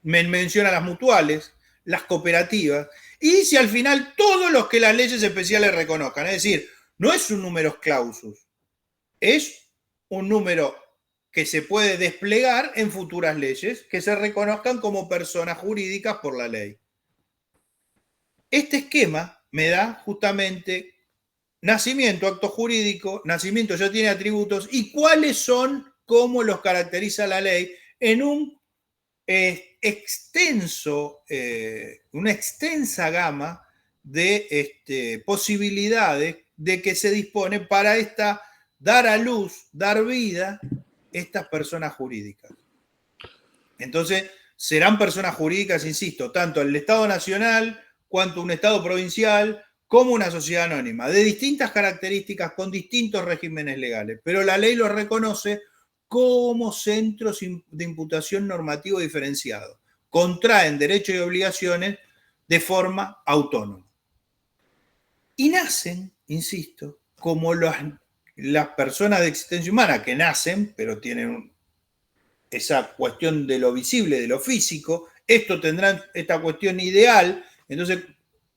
Me menciona las mutuales, las cooperativas, y dice al final todos los que las leyes especiales reconozcan. Es decir, no es un numerus clausus, es un número que se puede desplegar en futuras leyes que se reconozcan como personas jurídicas por la ley. Este esquema me da justamente nacimiento, acto jurídico, nacimiento ya tiene atributos, y cuáles son, cómo los caracteriza la ley en un una extensa gama de posibilidades de que se dispone para dar a luz, dar vida a estas personas jurídicas. Entonces, serán personas jurídicas, insisto, tanto el Estado nacional, cuanto un Estado provincial, como una sociedad anónima, de distintas características, con distintos regímenes legales, pero la ley los reconoce como centros de imputación normativo diferenciado. Contraen derechos y obligaciones de forma autónoma. Y nacen, insisto, como las personas de existencia humana que nacen, pero tienen esa cuestión de lo visible, de lo físico. Esto tendrán esta cuestión ideal, entonces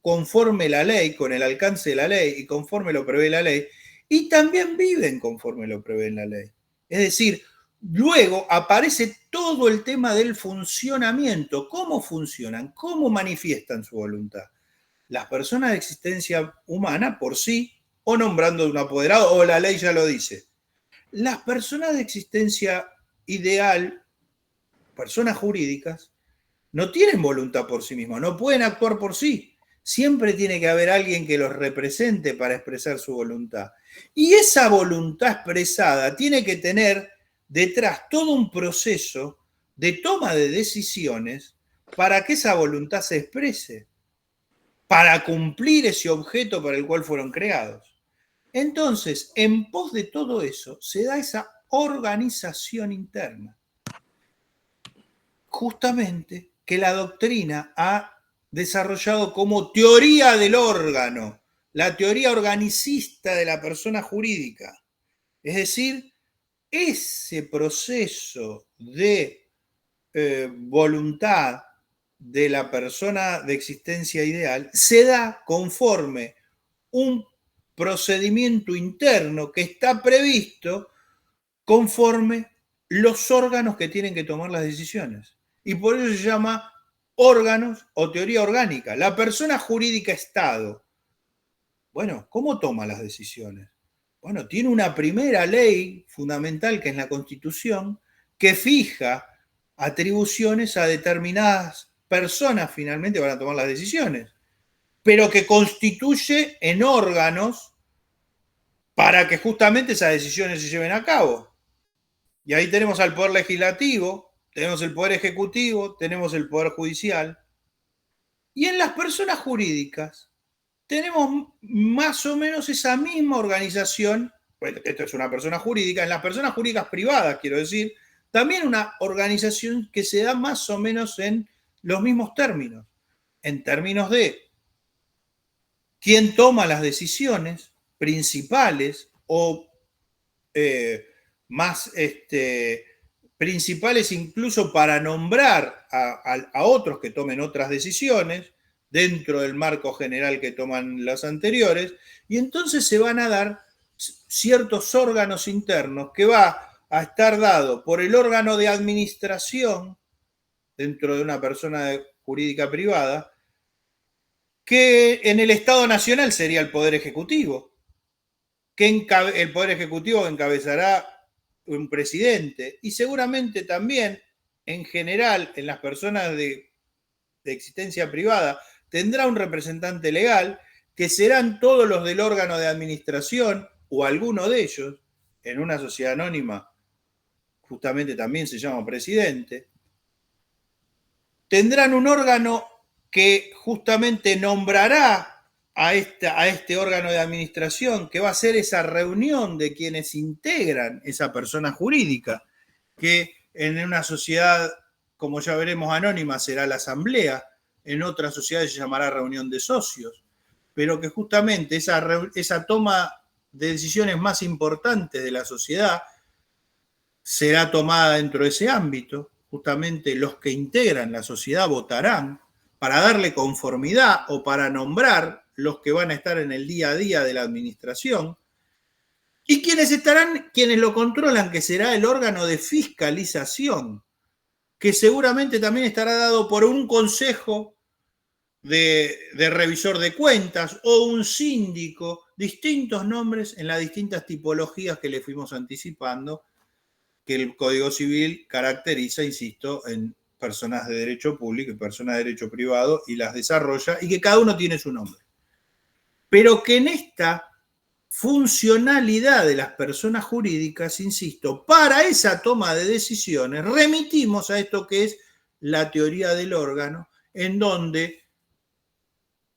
conforme la ley, con el alcance de la ley y conforme lo prevé la ley, y también viven conforme lo prevé la ley. Es decir, luego aparece todo el tema del funcionamiento, cómo funcionan, cómo manifiestan su voluntad. Las personas de existencia humana por sí, o nombrando un apoderado, o la ley ya lo dice. Las personas de existencia ideal, personas jurídicas, no tienen voluntad por sí mismas, no pueden actuar por sí. Siempre tiene que haber alguien que los represente para expresar su voluntad. Y esa voluntad expresada tiene que tener detrás todo un proceso de toma de decisiones para que esa voluntad se exprese, para cumplir ese objeto para el cual fueron creados. Entonces, en pos de todo eso, se da esa organización interna. Justamente que la doctrina ha desarrollado como teoría del órgano, la teoría organicista de la persona jurídica. Es decir, ese proceso de voluntad de la persona de existencia ideal se da conforme un procedimiento interno que está previsto conforme los órganos que tienen que tomar las decisiones. Y por eso se llama órganos o teoría orgánica. La persona jurídica Estado, bueno, ¿cómo toma las decisiones? Bueno, tiene una primera ley fundamental, que es la Constitución, que fija atribuciones a determinadas personas finalmente van a tomar las decisiones, pero que constituye en órganos para que justamente esas decisiones se lleven a cabo. Y ahí tenemos al Poder Legislativo, tenemos el Poder Ejecutivo, tenemos el Poder Judicial. Y en las personas jurídicas tenemos más o menos esa misma organización. Bueno, esto es una persona jurídica. En las personas jurídicas privadas, quiero decir, también una organización que se da más o menos en los mismos términos. En términos de quién toma las decisiones principales o más principales incluso para nombrar a otros que tomen otras decisiones dentro del marco general que toman las anteriores, y entonces se van a dar ciertos órganos internos que va a estar dado por el órgano de administración dentro de una persona jurídica privada, que en el Estado Nacional sería el Poder Ejecutivo, que el Poder Ejecutivo encabezará un presidente, y seguramente también, en general, en las personas de existencia privada, tendrá un representante legal, que serán todos los del órgano de administración, o alguno de ellos. En una sociedad anónima, justamente también se llama presidente. Tendrán un órgano que justamente nombrará a este órgano de administración, que va a ser esa reunión de quienes integran esa persona jurídica, que en una sociedad, como ya veremos, anónima, será la asamblea, en otras sociedades se llamará reunión de socios, pero que justamente esa toma de decisiones más importantes de la sociedad será tomada dentro de ese ámbito. Justamente los que integran la sociedad votarán para darle conformidad o para nombrar los que van a estar en el día a día de la administración, y quienes lo controlan, que será el órgano de fiscalización, que seguramente también estará dado por un consejo de revisor de cuentas o un síndico, distintos nombres en las distintas tipologías que le fuimos anticipando, que el Código Civil caracteriza, insisto, en personas de derecho público y personas de derecho privado, y las desarrolla, y que cada uno tiene su nombre. Pero que en esta funcionalidad de las personas jurídicas, insisto, para esa toma de decisiones, remitimos a esto que es la teoría del órgano, en donde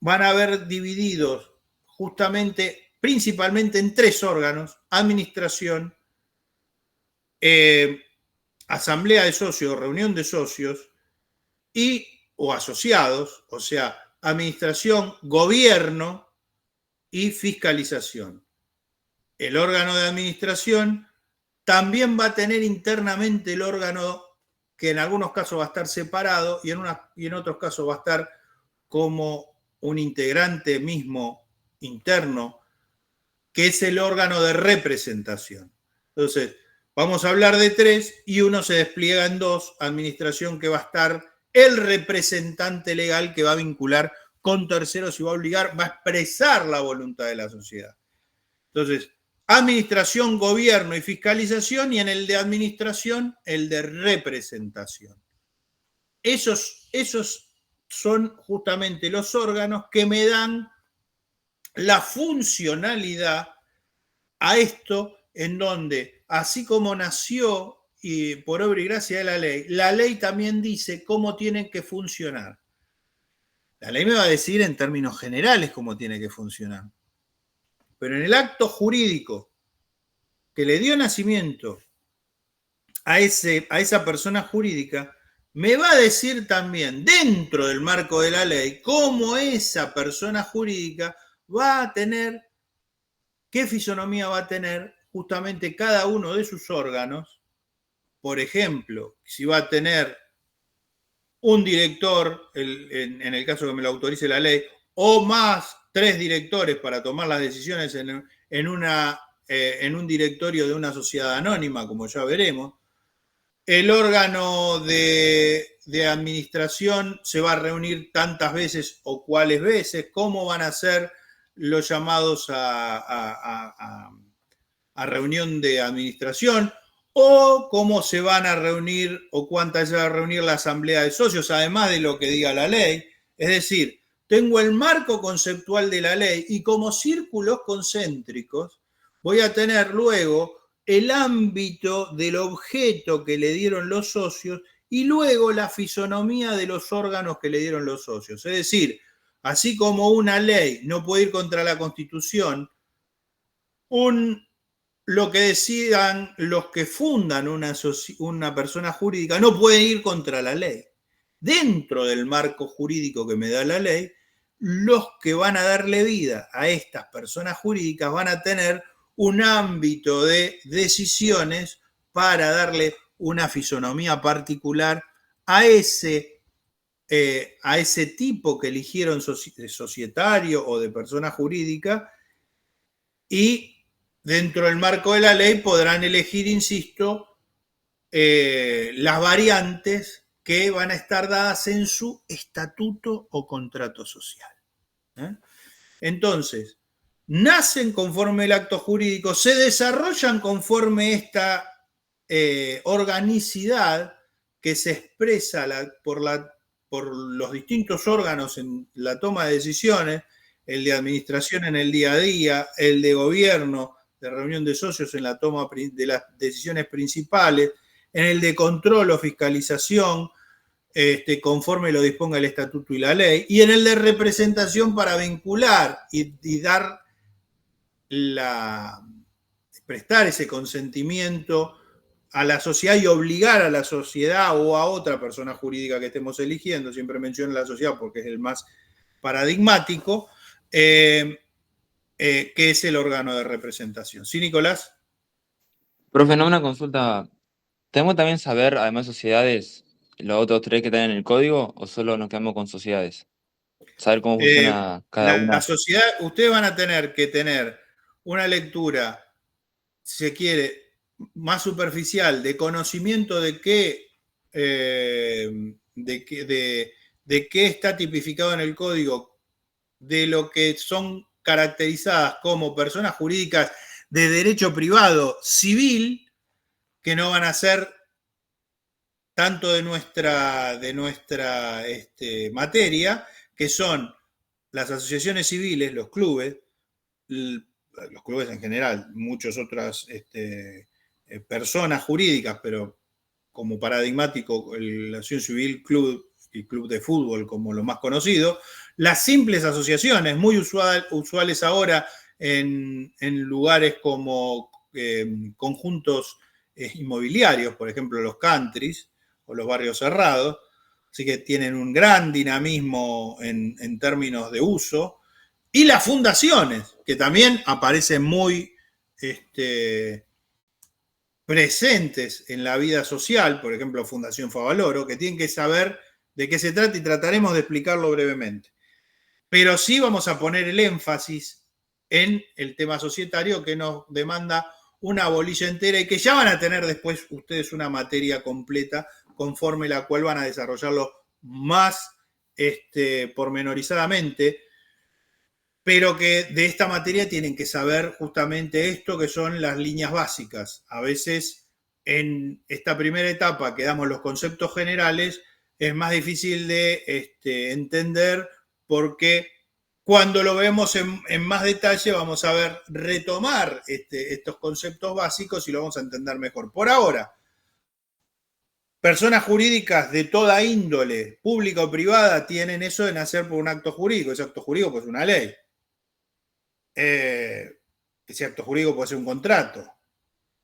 van a haber divididos justamente, principalmente en tres órganos: administración, asamblea de socios, reunión de socios o asociados, o sea, administración, gobierno y fiscalización. El órgano de administración también va a tener internamente el órgano que en algunos casos va a estar separado y en otros casos va a estar como un integrante mismo interno, que es el órgano de representación. Entonces, vamos a hablar de tres y uno se despliega en dos: administración, que va a estar el representante legal que va a vincular con terceros y va a expresar la voluntad de la sociedad. Entonces, administración, gobierno y fiscalización, y en el de administración, el de representación. Esos son justamente los órganos que me dan la funcionalidad a esto, en donde, así como nació y por obra y gracia de la ley también dice cómo tienen que funcionar. La ley me va a decir en términos generales cómo tiene que funcionar. Pero en el acto jurídico que le dio nacimiento a esa persona jurídica, me va a decir también, dentro del marco de la ley, cómo esa persona jurídica va a tener, qué fisonomía va a tener justamente cada uno de sus órganos. Por ejemplo, si va a tener un director, en el caso que me lo autorice la ley, o más 3 directores para tomar las decisiones en una en un directorio de una sociedad anónima, como ya veremos. El órgano de administración se va a reunir tantas veces o cuáles veces, cómo van a ser los llamados a reunión de administración, o cómo se van a reunir o cuántas se va a reunir la asamblea de socios, además de lo que diga la ley. Es decir, tengo el marco conceptual de la ley y como círculos concéntricos voy a tener luego el ámbito del objeto que le dieron los socios y luego la fisonomía de los órganos que le dieron los socios. Es decir, así como una ley no puede ir contra la Constitución, lo que decidan los que fundan una persona jurídica no puede ir contra la ley. Dentro del marco jurídico que me da la ley, los que van a darle vida a estas personas jurídicas van a tener un ámbito de decisiones para darle una fisonomía particular a ese tipo que eligieron de societario o de persona jurídica, y dentro del marco de la ley podrán elegir, insisto, las variantes que van a estar dadas en su estatuto o contrato social. Entonces, nacen conforme el acto jurídico, se desarrollan conforme esta organicidad que se expresa por los distintos órganos en la toma de decisiones, el de administración en el día a día, el de gobierno, de reunión de socios en la toma de las decisiones principales, en el de control o fiscalización, conforme lo disponga el estatuto y la ley, y en el de representación para vincular y dar prestar ese consentimiento a la sociedad y obligar a la sociedad o a otra persona jurídica que estemos eligiendo, siempre menciono la sociedad porque es el más paradigmático, que es el órgano de representación. ¿Sí, Nicolás? Profe, no, una consulta. ¿Tenemos también saber, además de sociedades, los otros tres que están en el código o solo nos quedamos con sociedades? Saber cómo funciona cada una. La sociedad, ustedes van a tener que tener una lectura, si se quiere, más superficial, de conocimiento de qué está tipificado en el código, de lo que son caracterizadas como personas jurídicas de derecho privado civil, que no van a ser tanto de nuestra materia, que son las asociaciones civiles, los clubes en general, muchas otras personas jurídicas, pero como paradigmático, la asociación civil, club y club de fútbol como lo más conocido, las simples asociaciones, muy usuales ahora en lugares como conjuntos inmobiliarios, por ejemplo los countries o los barrios cerrados, así que tienen un gran dinamismo en términos de uso, y las fundaciones, que también aparecen muy presentes en la vida social, por ejemplo Fundación Favaloro, que tienen que saber de qué se trata y trataremos de explicarlo brevemente. Pero sí vamos a poner el énfasis en el tema societario, que nos demanda una bolilla entera y que ya van a tener después ustedes una materia completa conforme la cual van a desarrollarlo más pormenorizadamente, pero que de esta materia tienen que saber justamente esto, que son las líneas básicas. A veces en esta primera etapa que damos los conceptos generales es más difícil de entender, porque cuando lo vemos en más detalle vamos a ver retomar estos conceptos básicos y lo vamos a entender mejor. Por ahora, personas jurídicas de toda índole, pública o privada, tienen eso de nacer por un acto jurídico. Ese acto jurídico puede ser una ley. Ese acto jurídico puede ser un contrato.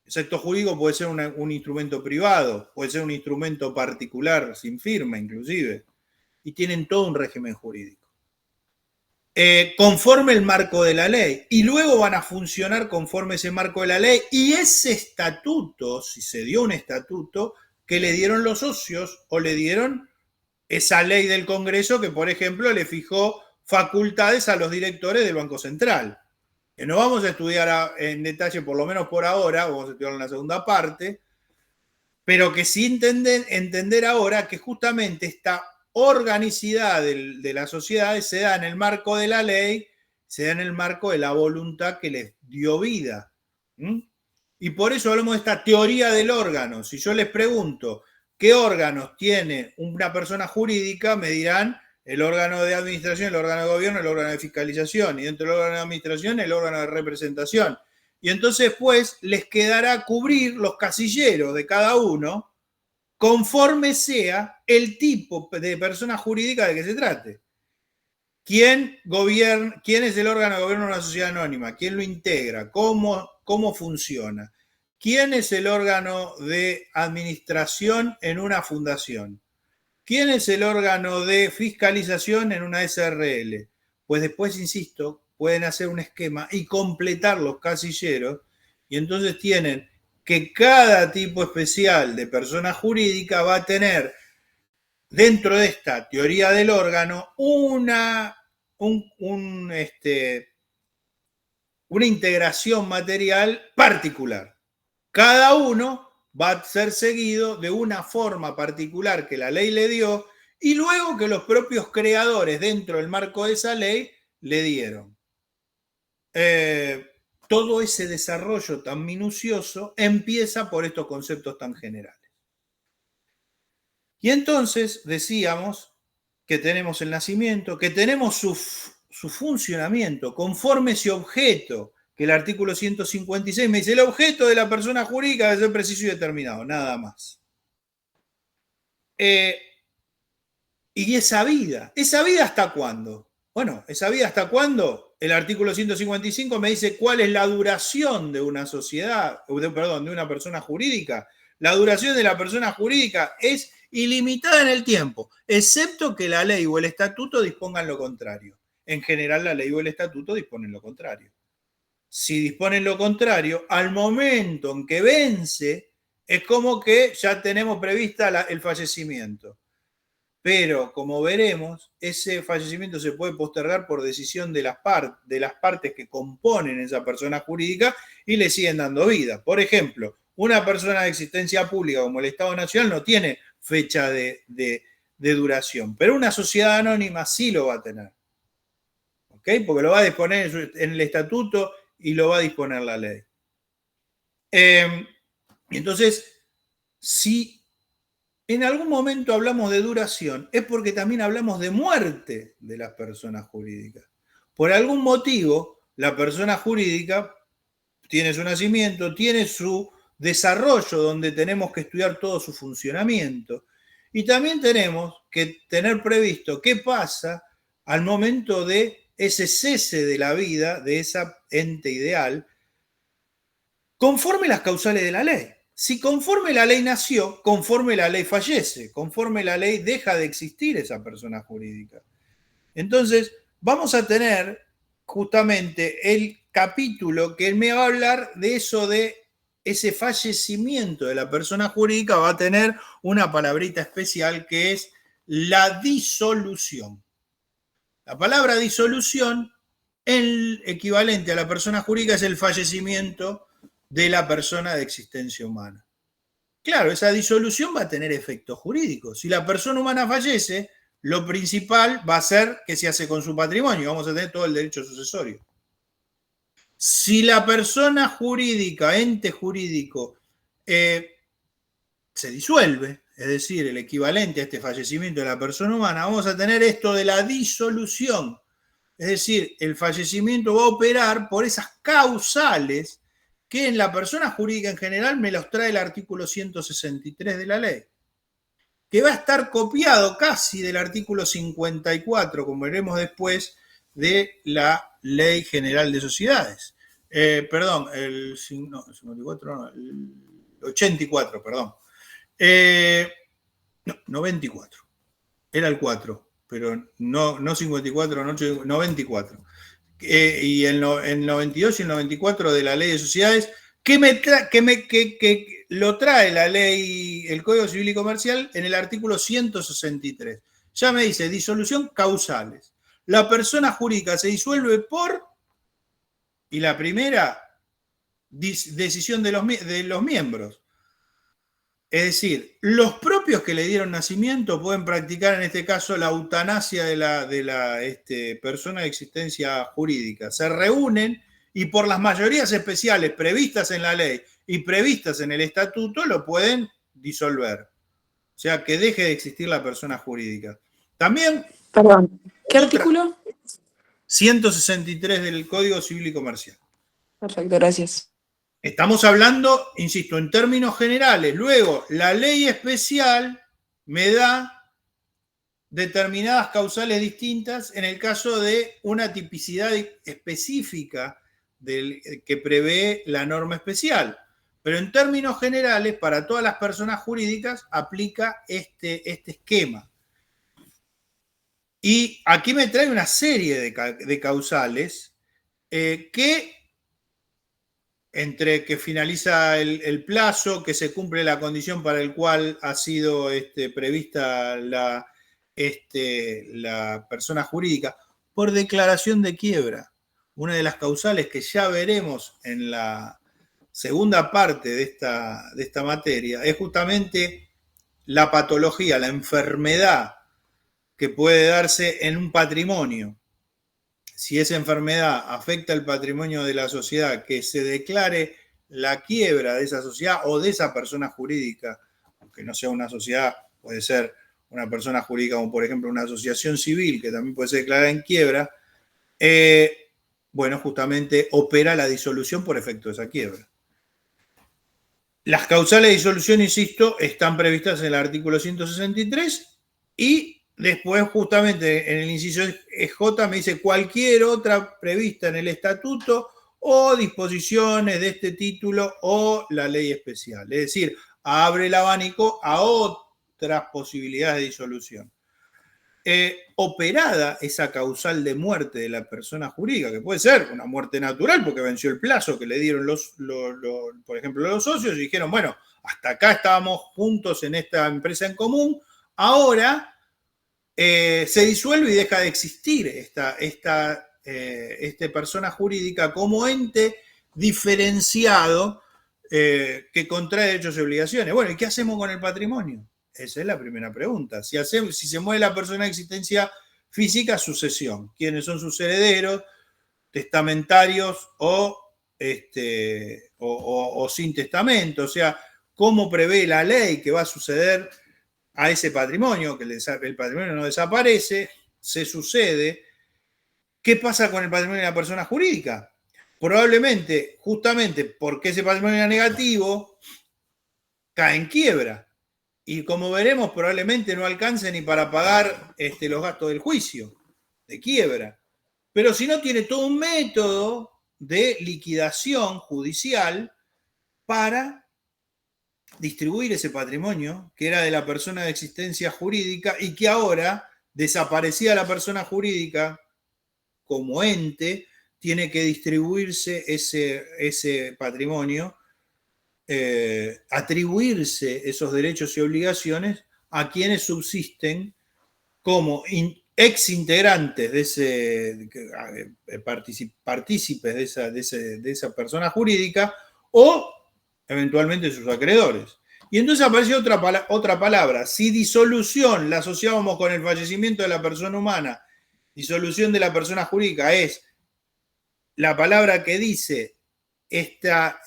Ese acto jurídico puede ser un instrumento privado, puede ser un instrumento particular, sin firma inclusive. Y tienen todo un régimen jurídico. Conforme el marco de la ley. Y luego van a funcionar conforme ese marco de la ley. Y ese estatuto, si se dio un estatuto, que le dieron los socios o le dieron esa ley del Congreso que, por ejemplo, le fijó facultades a los directores del Banco Central. que no vamos a estudiar en detalle, por lo menos por ahora, vamos a estudiar en la segunda parte, pero que sí entender ahora que justamente esta organicidad de las sociedades se da en el marco de la ley, se da en el marco de la voluntad que les dio vida. Y por eso hablamos de esta teoría del órgano. Si yo les pregunto qué órganos tiene una persona jurídica, me dirán el órgano de administración, el órgano de gobierno, el órgano de fiscalización, y dentro del órgano de administración, el órgano de representación. Y entonces, pues, les quedará cubrir los casilleros de cada uno conforme sea el tipo de persona jurídica de que se trate. ¿Quién es el órgano de gobierno de una sociedad anónima? ¿Quién lo integra? ¿Cómo funciona? ¿Quién es el órgano de administración en una fundación? ¿Quién es el órgano de fiscalización en una SRL? Pues después, insisto, pueden hacer un esquema y completar los casilleros, y entonces tienen que cada tipo especial de persona jurídica va a tener, dentro de esta teoría del órgano, una integración material particular. Cada uno va a ser seguido de una forma particular que la ley le dio y luego que los propios creadores dentro del marco de esa ley le dieron. Todo ese desarrollo tan minucioso empieza por estos conceptos tan generales. Y entonces decíamos que tenemos el nacimiento, que tenemos su funcionamiento conforme ese objeto, que el artículo 156 me dice, el objeto de la persona jurídica debe ser preciso y determinado, nada más. Y esa vida ¿hasta cuándo? Bueno, esa vida ¿hasta cuándo? El artículo 155 me dice cuál es la duración de una sociedad, de una persona jurídica. La duración de la persona jurídica es ilimitada en el tiempo, excepto que la ley o el estatuto dispongan lo contrario. En general, la ley o el estatuto disponen lo contrario. Si disponen lo contrario, al momento en que vence, es como que ya tenemos prevista el fallecimiento. Pero, como veremos, ese fallecimiento se puede postergar por decisión de las partes que componen esa persona jurídica y le siguen dando vida. Por ejemplo, una persona de existencia pública como el Estado Nacional no tiene fecha de duración, pero una sociedad anónima sí lo va a tener. ¿Ok? Porque lo va a disponer en el estatuto y lo va a disponer la ley. Entonces, si en algún momento hablamos de duración, es porque también hablamos de muerte de las personas jurídicas. Por algún motivo, la persona jurídica tiene su nacimiento, tiene su desarrollo, donde tenemos que estudiar todo su funcionamiento. Y también tenemos que tener previsto qué pasa al momento de ese cese de la vida de esa ente ideal, conforme las causales de la ley. Si conforme la ley nació, conforme la ley fallece, conforme la ley deja de existir esa persona jurídica. Entonces, vamos a tener justamente el capítulo que me va a hablar de eso, de ese fallecimiento de la persona jurídica. Va a tener una palabrita especial que es la disolución. La palabra disolución, el equivalente a la persona jurídica, es el fallecimiento de la persona de existencia humana. Claro, esa disolución va a tener efectos jurídicos. Si la persona humana fallece, lo principal va a ser qué se hace con su patrimonio. Vamos a tener todo el derecho sucesorio. Si la persona jurídica, ente jurídico, se disuelve, es decir, el equivalente a este fallecimiento de la persona humana, vamos a tener esto de la disolución. Es decir, el fallecimiento va a operar por esas causales que en la persona jurídica en general me los trae el artículo 163 de la ley, que va a estar copiado casi del artículo 54, como veremos después, de la Ley General de Sociedades. Perdón, el 84, perdón. 94. Era el 4, pero no 54, no 94. Y el 92 y el 94 de la Ley de Sociedades, que lo trae la ley, el Código Civil y Comercial, en el artículo 163. Ya me dice, disolución causales. La persona jurídica se disuelve por Y la primera, decisión de los miembros. Es decir, los propios que le dieron nacimiento pueden practicar en este caso la eutanasia de la persona de existencia jurídica. Se reúnen y por las mayorías especiales previstas en la ley y previstas en el estatuto lo pueden disolver. O sea, que deje de existir la persona jurídica. También... Perdón, ¿qué artículo? 163 del Código Civil y Comercial. Perfecto, gracias. Estamos hablando, insisto, en términos generales. Luego, la ley especial me da determinadas causales distintas en el caso de una tipicidad específica que prevé la norma especial. Pero en términos generales, para todas las personas jurídicas, aplica este esquema. Y aquí me trae una serie de causales que, entre que finaliza el plazo, que se cumple la condición para el cual ha sido prevista la persona jurídica, por declaración de quiebra. Una de las causales que ya veremos en la segunda parte de esta materia es justamente la patología, la enfermedad que puede darse en un patrimonio. Si esa enfermedad afecta el patrimonio de la sociedad, que se declare la quiebra de esa sociedad o de esa persona jurídica, aunque no sea una sociedad, puede ser una persona jurídica como por ejemplo una asociación civil que también puede ser declarada en quiebra, bueno, justamente opera la disolución por efecto de esa quiebra. Las causales de disolución, insisto, están previstas en el artículo 163 y después, justamente en el inciso J, me dice cualquier otra prevista en el estatuto o disposiciones de este título o la ley especial. Es decir, abre el abanico a otras posibilidades de disolución. Operada esa causal de muerte de la persona jurídica, que puede ser una muerte natural porque venció el plazo que le dieron por ejemplo, los socios y dijeron, bueno, hasta acá estábamos juntos en esta empresa en común, ahora... se disuelve y deja de existir esta persona jurídica como ente diferenciado que contrae derechos y obligaciones. Bueno, ¿y qué hacemos con el patrimonio? Esa es la primera pregunta. Si se muere la persona de existencia física, sucesión. ¿Quiénes son sus herederos? Testamentarios o sin testamento. O sea, ¿cómo prevé la ley que va a suceder a ese patrimonio, que el patrimonio no desaparece, se sucede? ¿Qué pasa con el patrimonio de la persona jurídica? Probablemente, justamente porque ese patrimonio era negativo, cae en quiebra. Y como veremos, probablemente no alcance ni para pagar los gastos del juicio, de quiebra. Pero si no, tiene todo un método de liquidación judicial para distribuir ese patrimonio que era de la persona de existencia jurídica y que ahora, desaparecida la persona jurídica como ente, tiene que distribuirse ese patrimonio, atribuirse esos derechos y obligaciones a quienes subsisten como ex integrantes de partícipes de esa persona jurídica o eventualmente sus acreedores. Y entonces aparece otra palabra. Si disolución la asociábamos con el fallecimiento de la persona humana, disolución de la persona jurídica es la palabra que dice esta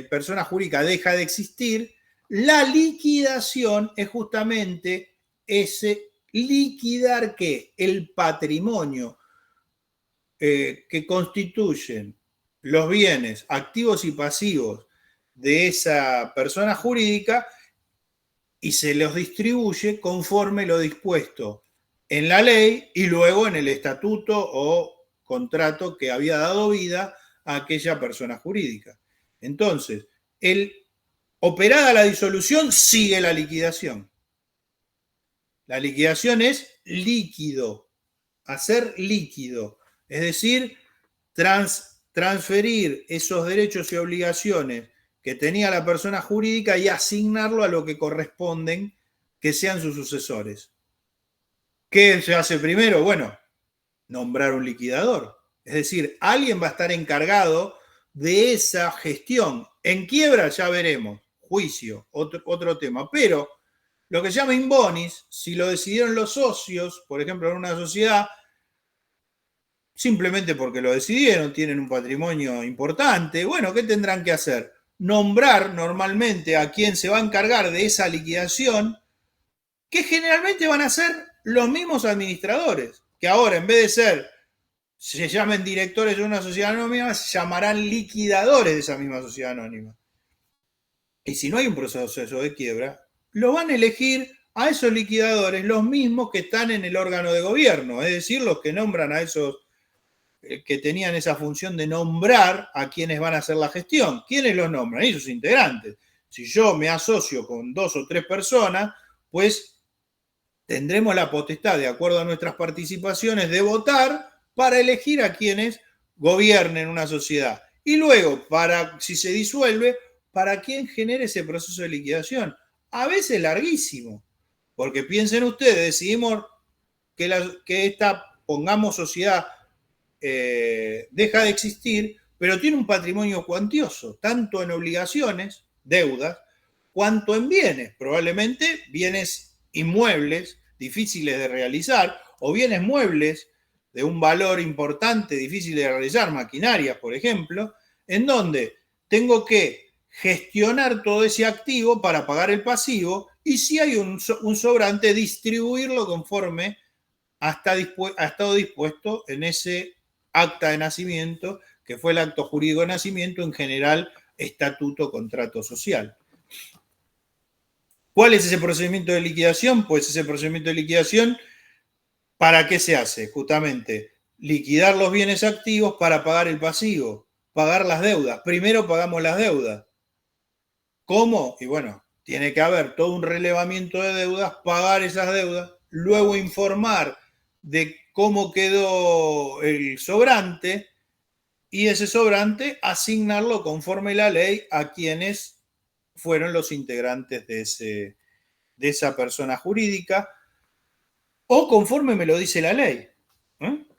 persona jurídica deja de existir, la liquidación es justamente ese liquidar que el patrimonio que constituyen los bienes activos y pasivos de esa persona jurídica y se los distribuye conforme lo dispuesto en la ley y luego en el estatuto o contrato que había dado vida a aquella persona jurídica. Entonces, operada la disolución, sigue la liquidación. La liquidación es líquido, hacer líquido, es decir, transferir esos derechos y obligaciones que tenía la persona jurídica y asignarlo a lo que corresponden que sean sus sucesores. ¿Qué se hace primero? Bueno, nombrar un liquidador. Es decir, alguien va a estar encargado de esa gestión. En quiebra ya veremos, juicio, otro tema. Pero lo que se llama in bonis, si lo decidieron los socios, por ejemplo, en una sociedad, simplemente porque lo decidieron, tienen un patrimonio importante, bueno, ¿qué tendrán que hacer? Nombrar normalmente a quien se va a encargar de esa liquidación, que generalmente van a ser los mismos administradores, que ahora en vez de se llamen directores de una sociedad anónima, se llamarán liquidadores de esa misma sociedad anónima. Y si no hay un proceso de quiebra, lo van a elegir a esos liquidadores los mismos que están en el órgano de gobierno, es decir, los que nombran a esos que tenían esa función de nombrar a quienes van a hacer la gestión. ¿Quiénes los nombran? Esos integrantes. Si yo me asocio con 2 o 3 personas, pues tendremos la potestad, de acuerdo a nuestras participaciones, de votar para elegir a quienes gobiernen una sociedad. Y luego, si se disuelve, para quien genere ese proceso de liquidación. A veces larguísimo, porque piensen ustedes, decidimos que esta, pongamos, sociedad deja de existir, pero tiene un patrimonio cuantioso, tanto en obligaciones, deudas, cuanto en bienes, probablemente bienes inmuebles difíciles de realizar, o bienes muebles de un valor importante, difícil de realizar, maquinarias, por ejemplo, en donde tengo que gestionar todo ese activo para pagar el pasivo, y si hay un sobrante, distribuirlo conforme ha estado dispuesto en ese acta de nacimiento, que fue el acto jurídico de nacimiento, en general, estatuto, contrato social. ¿Cuál es ese procedimiento de liquidación? Pues ese procedimiento de liquidación, ¿para qué se hace? Justamente, liquidar los bienes activos para pagar el pasivo, pagar las deudas. Primero pagamos las deudas. ¿Cómo? Y bueno, tiene que haber todo un relevamiento de deudas, pagar esas deudas, luego informar de cómo quedó el sobrante, y ese sobrante asignarlo conforme la ley a quienes fueron los integrantes de esa persona jurídica, o conforme me lo dice la ley.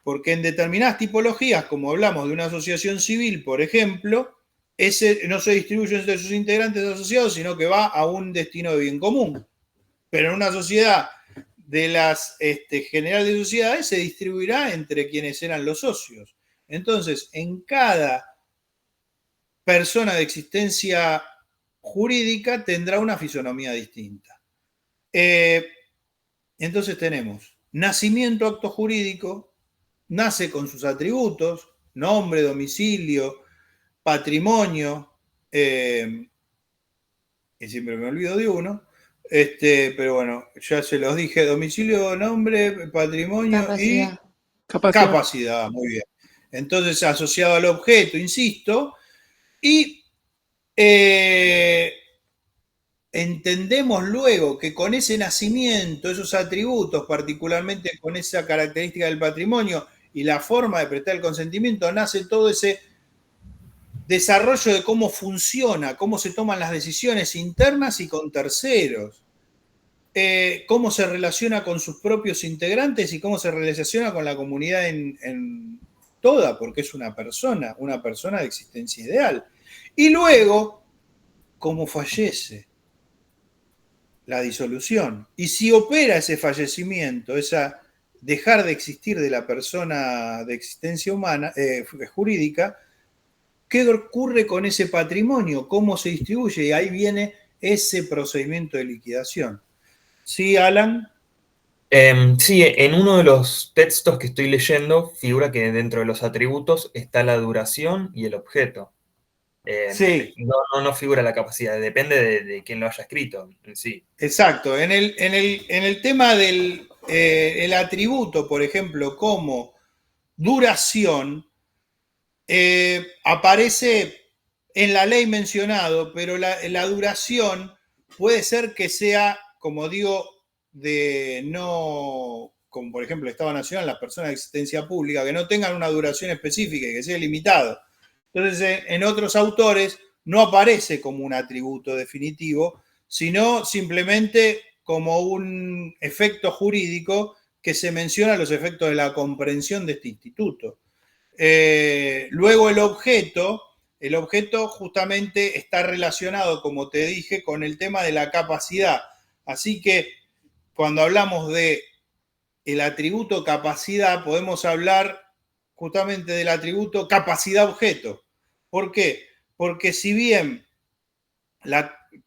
Porque en determinadas tipologías, como hablamos de una asociación civil, por ejemplo, ese no se distribuye entre sus integrantes asociados, sino que va a un destino de bien común. Pero en una sociedad de las general de sociedades se distribuirá entre quienes eran los socios. Entonces, en cada persona de existencia jurídica tendrá una fisonomía distinta. Entonces tenemos nacimiento, acto jurídico, nace con sus atributos, nombre, domicilio, patrimonio, y siempre me olvido de uno, pero bueno, ya se los dije: domicilio, nombre, patrimonio Capacidad. y capacidad. Muy bien. Entonces, asociado al objeto, insisto, y entendemos luego que con ese nacimiento, esos atributos, particularmente con esa característica del patrimonio y la forma de prestar el consentimiento, nace todo ese desarrollo de cómo funciona, cómo se toman las decisiones internas y con terceros, cómo se relaciona con sus propios integrantes y cómo se relaciona con la comunidad en toda, porque es una persona de existencia ideal. Y luego, cómo fallece, la disolución. Y si opera ese fallecimiento, esa dejar de existir de la persona de existencia humana, jurídica, ¿qué ocurre con ese patrimonio? ¿Cómo se distribuye? Y ahí viene ese procedimiento de liquidación. ¿Sí, Alan? Sí, en uno de los textos que estoy leyendo figura que dentro de los atributos está la duración y el objeto. Sí. No figura la capacidad, depende de quién lo haya escrito en sí. Exacto. En el tema del el atributo, por ejemplo, como duración, aparece en la ley mencionado, pero la duración puede ser que sea, como digo, de no, como por ejemplo el Estado Nacional, las personas de existencia pública, que no tengan una duración específica y que sea limitado. Entonces, en otros autores no aparece como un atributo definitivo, sino simplemente como un efecto jurídico que se menciona los efectos de la comprensión de este instituto. Luego el objeto justamente está relacionado, como te dije, con el tema de la capacidad. Así que cuando hablamos de el atributo capacidad, podemos hablar justamente del atributo capacidad-objeto. ¿Por qué? Porque si bien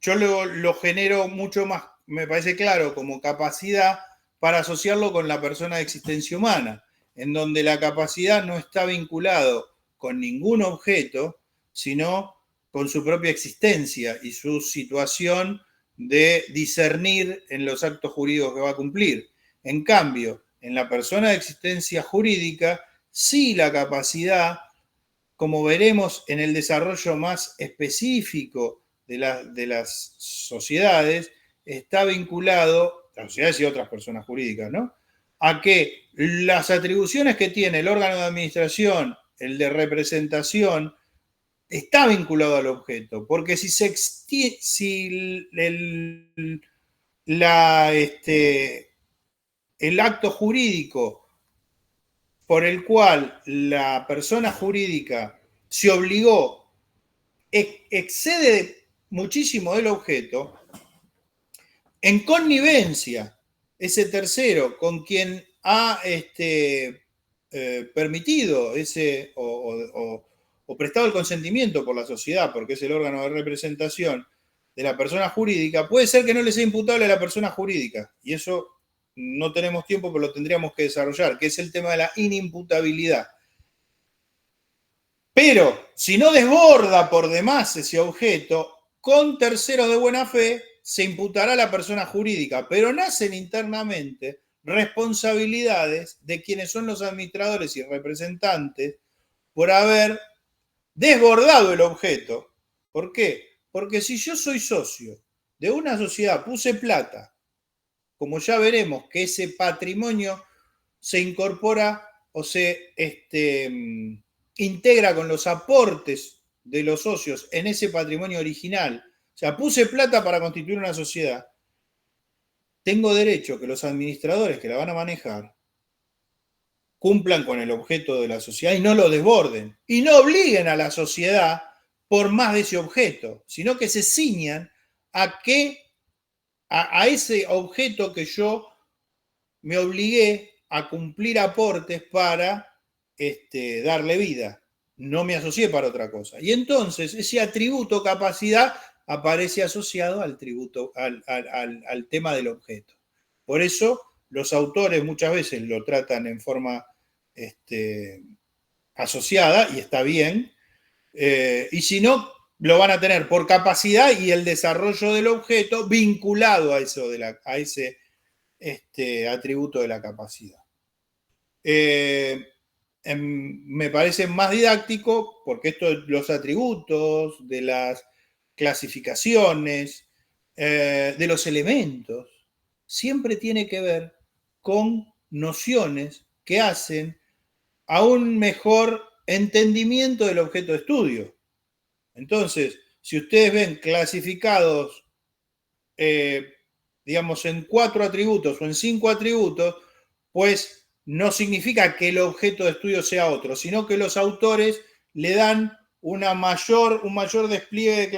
yo lo genero mucho más, me parece claro, como capacidad para asociarlo con la persona de existencia humana, en donde la capacidad no está vinculado con ningún objeto, sino con su propia existencia y su situación de discernir en los actos jurídicos que va a cumplir. En cambio, en la persona de existencia jurídica, sí la capacidad, como veremos en el desarrollo más específico de las sociedades, está vinculado, las sociedades y otras personas jurídicas, ¿no?, a que las atribuciones que tiene el órgano de administración, el de representación, está vinculado al objeto, porque si el acto jurídico por el cual la persona jurídica se obligó excede muchísimo del objeto, en connivencia ese tercero con quien ha permitido o prestado el consentimiento por la sociedad, porque es el órgano de representación de la persona jurídica, puede ser que no le sea imputable a la persona jurídica, y eso no tenemos tiempo, pero lo tendríamos que desarrollar, que es el tema de la inimputabilidad. Pero si no desborda por demás ese objeto, con terceros de buena fe se imputará a la persona jurídica, pero nacen internamente responsabilidades de quienes son los administradores y representantes por haber desbordado el objeto. ¿Por qué? Porque si yo soy socio de una sociedad, puse plata, como ya veremos que ese patrimonio se incorpora o se integra con los aportes de los socios en ese patrimonio original. O sea, puse plata para constituir una sociedad. Tengo derecho que los administradores que la van a manejar cumplan con el objeto de la sociedad y no lo desborden. Y no obliguen a la sociedad por más de ese objeto, sino que se ciñan a ese objeto que yo me obligué a cumplir aportes para darle vida. No me asocié para otra cosa. Y entonces ese atributo capacidad aparece asociado al tema del objeto. Por eso los autores muchas veces lo tratan en forma asociada, y está bien, y si no, lo van a tener por capacidad y el desarrollo del objeto vinculado a ese atributo de la capacidad. Me parece más didáctico porque esto de los atributos, de las clasificaciones, de los elementos, siempre tiene que ver con nociones que hacen a un mejor entendimiento del objeto de estudio. Entonces, si ustedes ven clasificados, digamos, en 4 atributos o en 5 atributos, pues no significa que el objeto de estudio sea otro, sino que los autores le dan un mayor despliegue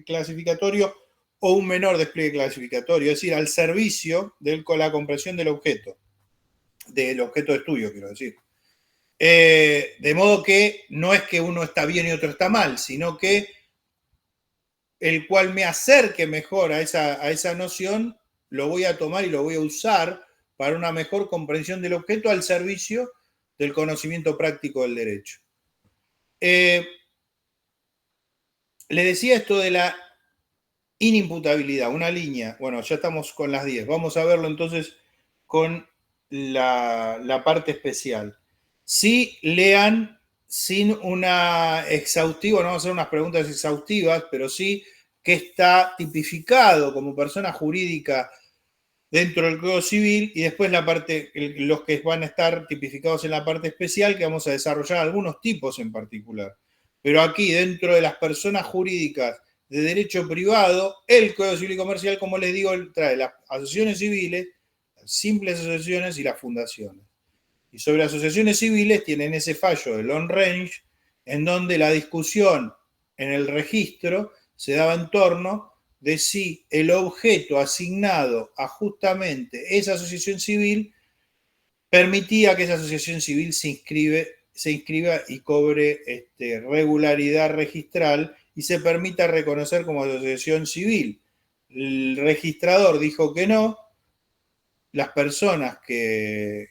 clasificatorio o un menor despliegue clasificatorio, es decir, al servicio de la comprensión del objeto de estudio, quiero decir. De modo que no es que uno está bien y otro está mal, sino que el cual me acerque mejor a esa noción, lo voy a tomar y lo voy a usar para una mejor comprensión del objeto al servicio del conocimiento práctico del derecho. Le decía esto de la inimputabilidad, una línea. Bueno, ya estamos con las 10. Vamos a verlo entonces con la parte especial. Sí, lean sin una exhaustiva, no vamos a hacer unas preguntas exhaustivas, pero sí que está tipificado como persona jurídica dentro del Código Civil, y después los que van a estar tipificados en la parte especial, que vamos a desarrollar algunos tipos en particular. Pero aquí, dentro de las personas jurídicas de derecho privado, el Código Civil y Comercial, como les digo, trae las asociaciones civiles, las simples asociaciones y las fundaciones. Y sobre asociaciones civiles tienen ese fallo de long range, en donde la discusión en el registro se daba en torno de si el objeto asignado a justamente esa asociación civil permitía que esa asociación civil se inscriba y cobre regularidad registral y se permita reconocer como asociación civil. El registrador dijo que no. Las personas que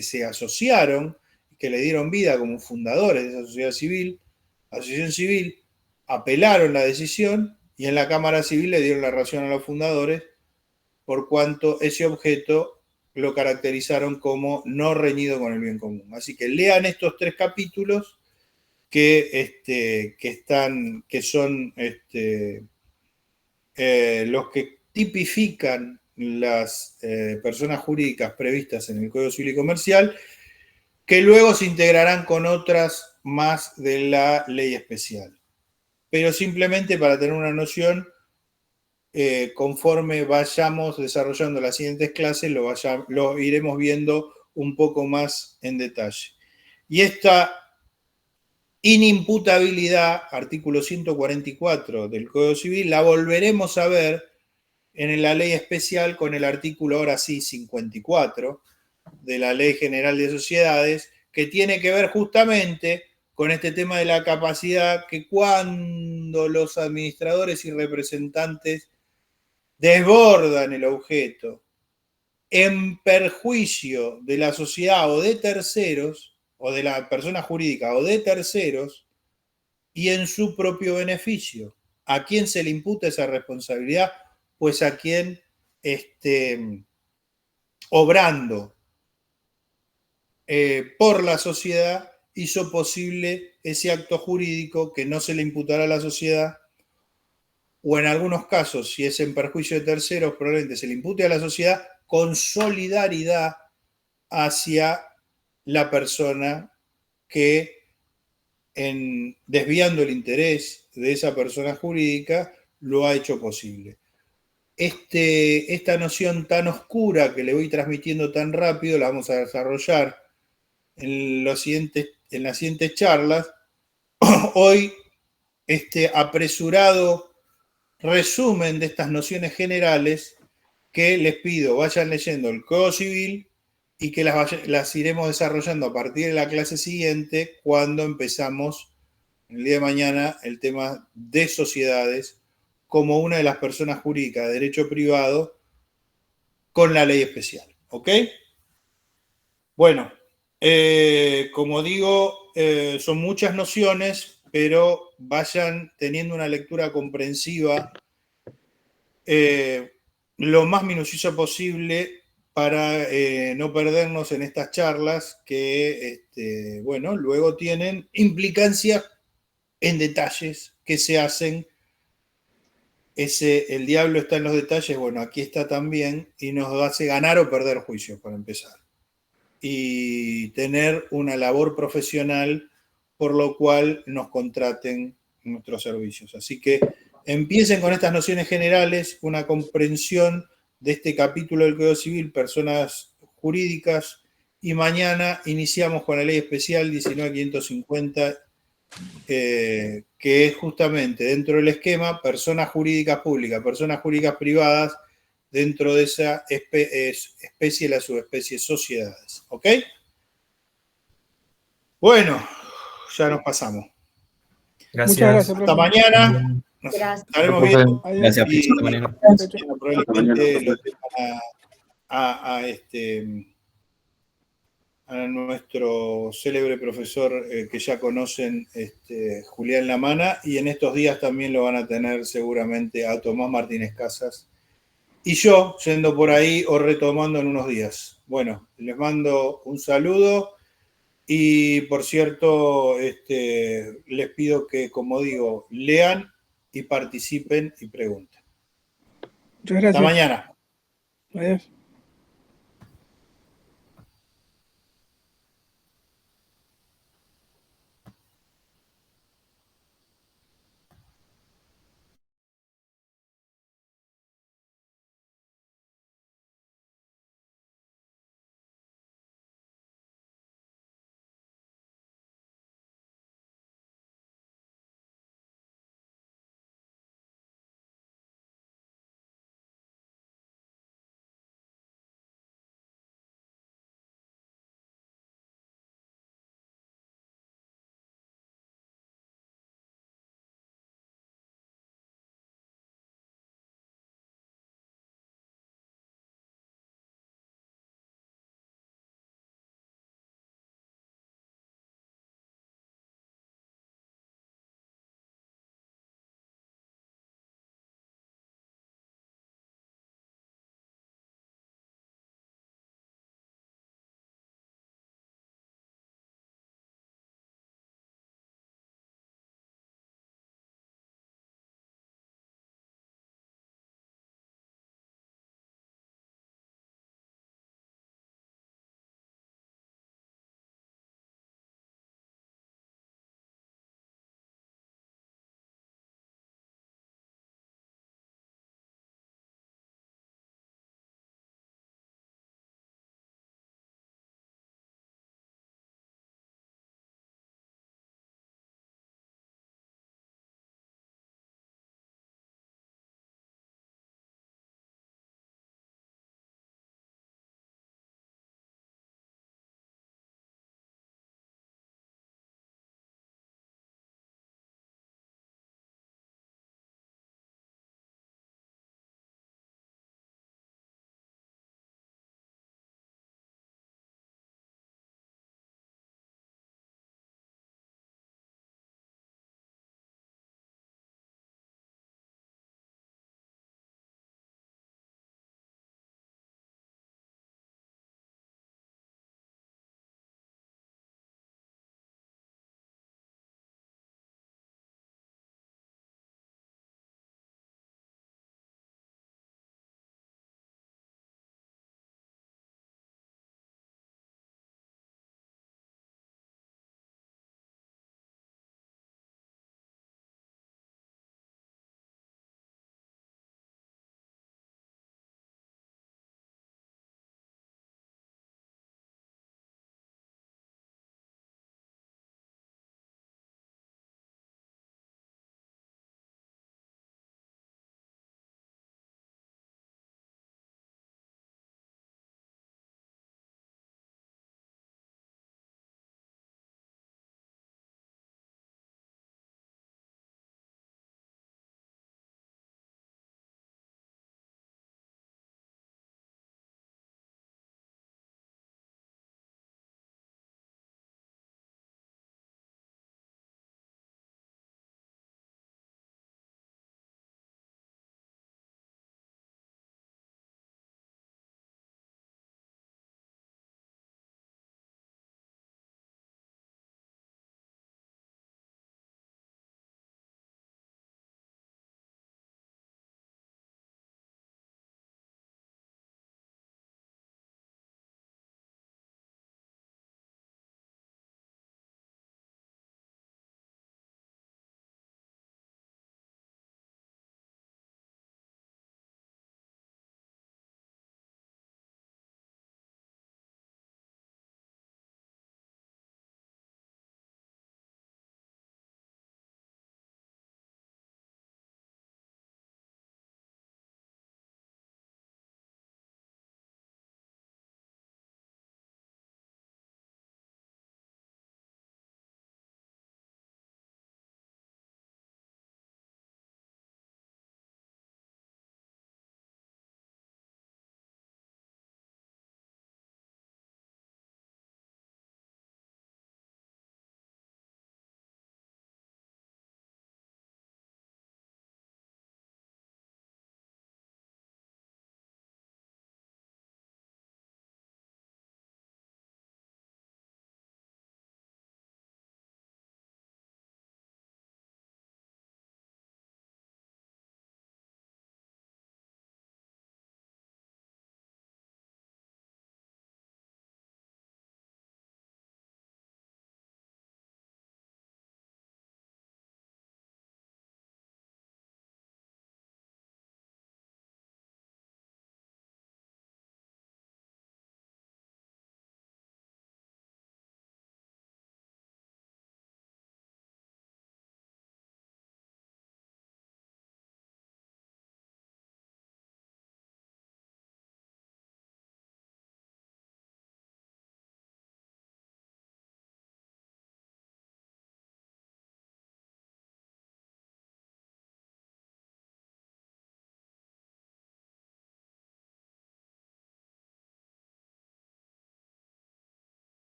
se asociaron, que le dieron vida como fundadores de esa asociación civil, apelaron la decisión y en la Cámara Civil le dieron la razón a los fundadores, por cuanto ese objeto lo caracterizaron como no reñido con el bien común. Así que lean estos 3 capítulos que son los que tipifican las personas jurídicas previstas en el Código Civil y Comercial, que luego se integrarán con otras más de la ley especial. Pero simplemente para tener una noción, conforme vayamos desarrollando las siguientes clases, lo iremos viendo un poco más en detalle. Y esta inimputabilidad, artículo 144 del Código Civil, la volveremos a ver en la ley especial con el artículo, ahora sí, 54 de la Ley General de Sociedades, que tiene que ver justamente con este tema de la capacidad que cuando los administradores y representantes desbordan el objeto en perjuicio de la sociedad o de terceros, o de la persona jurídica o de terceros, y en su propio beneficio. ¿A quién se le imputa esa responsabilidad? Pues a quien obrando por la sociedad hizo posible ese acto jurídico que no se le imputará a la sociedad, o en algunos casos, si es en perjuicio de terceros, probablemente se le impute a la sociedad con solidaridad hacia la persona que, desviando el interés de esa persona jurídica, lo ha hecho posible. Esta noción tan oscura que le voy transmitiendo tan rápido la vamos a desarrollar en las siguientes charlas. Hoy, apresurado resumen de estas nociones generales que les pido vayan leyendo el Código Civil y que las iremos desarrollando a partir de la clase siguiente, cuando empezamos el día de mañana el tema de sociedades como una de las personas jurídicas de derecho privado con la ley especial. ¿Ok? Bueno, como digo, son muchas nociones, pero vayan teniendo una lectura comprensiva lo más minuciosa posible para no perdernos en estas charlas que, luego tienen implicancias en detalles que se hacen. El diablo está en los detalles, bueno, aquí está también, y nos hace ganar o perder juicios, para empezar. Y tener una labor profesional por lo cual nos contraten nuestros servicios. Así que empiecen con estas nociones generales, una comprensión de este capítulo del Código Civil, personas jurídicas, y mañana iniciamos con la ley especial 19.550, que es justamente dentro del esquema personas jurídicas públicas, personas jurídicas privadas, dentro de esa especie, la subespecie sociedades. ¿Ok? Bueno, ya nos pasamos. Gracias. Muchas gracias, Hasta mañana. Nos Gracias. estaremos viendo. Gracias, Y hasta mañana. probablemente lo tengan a nuestro célebre profesor que ya conocen, Julián Lamana, y en estos días también lo van a tener seguramente a Tomás Martínez Casas, y yo yendo por ahí o retomando en unos días. Bueno, les mando un saludo y, por cierto, les pido que, como digo, lean y participen y pregunten. Muchas gracias. Hasta mañana. Adiós.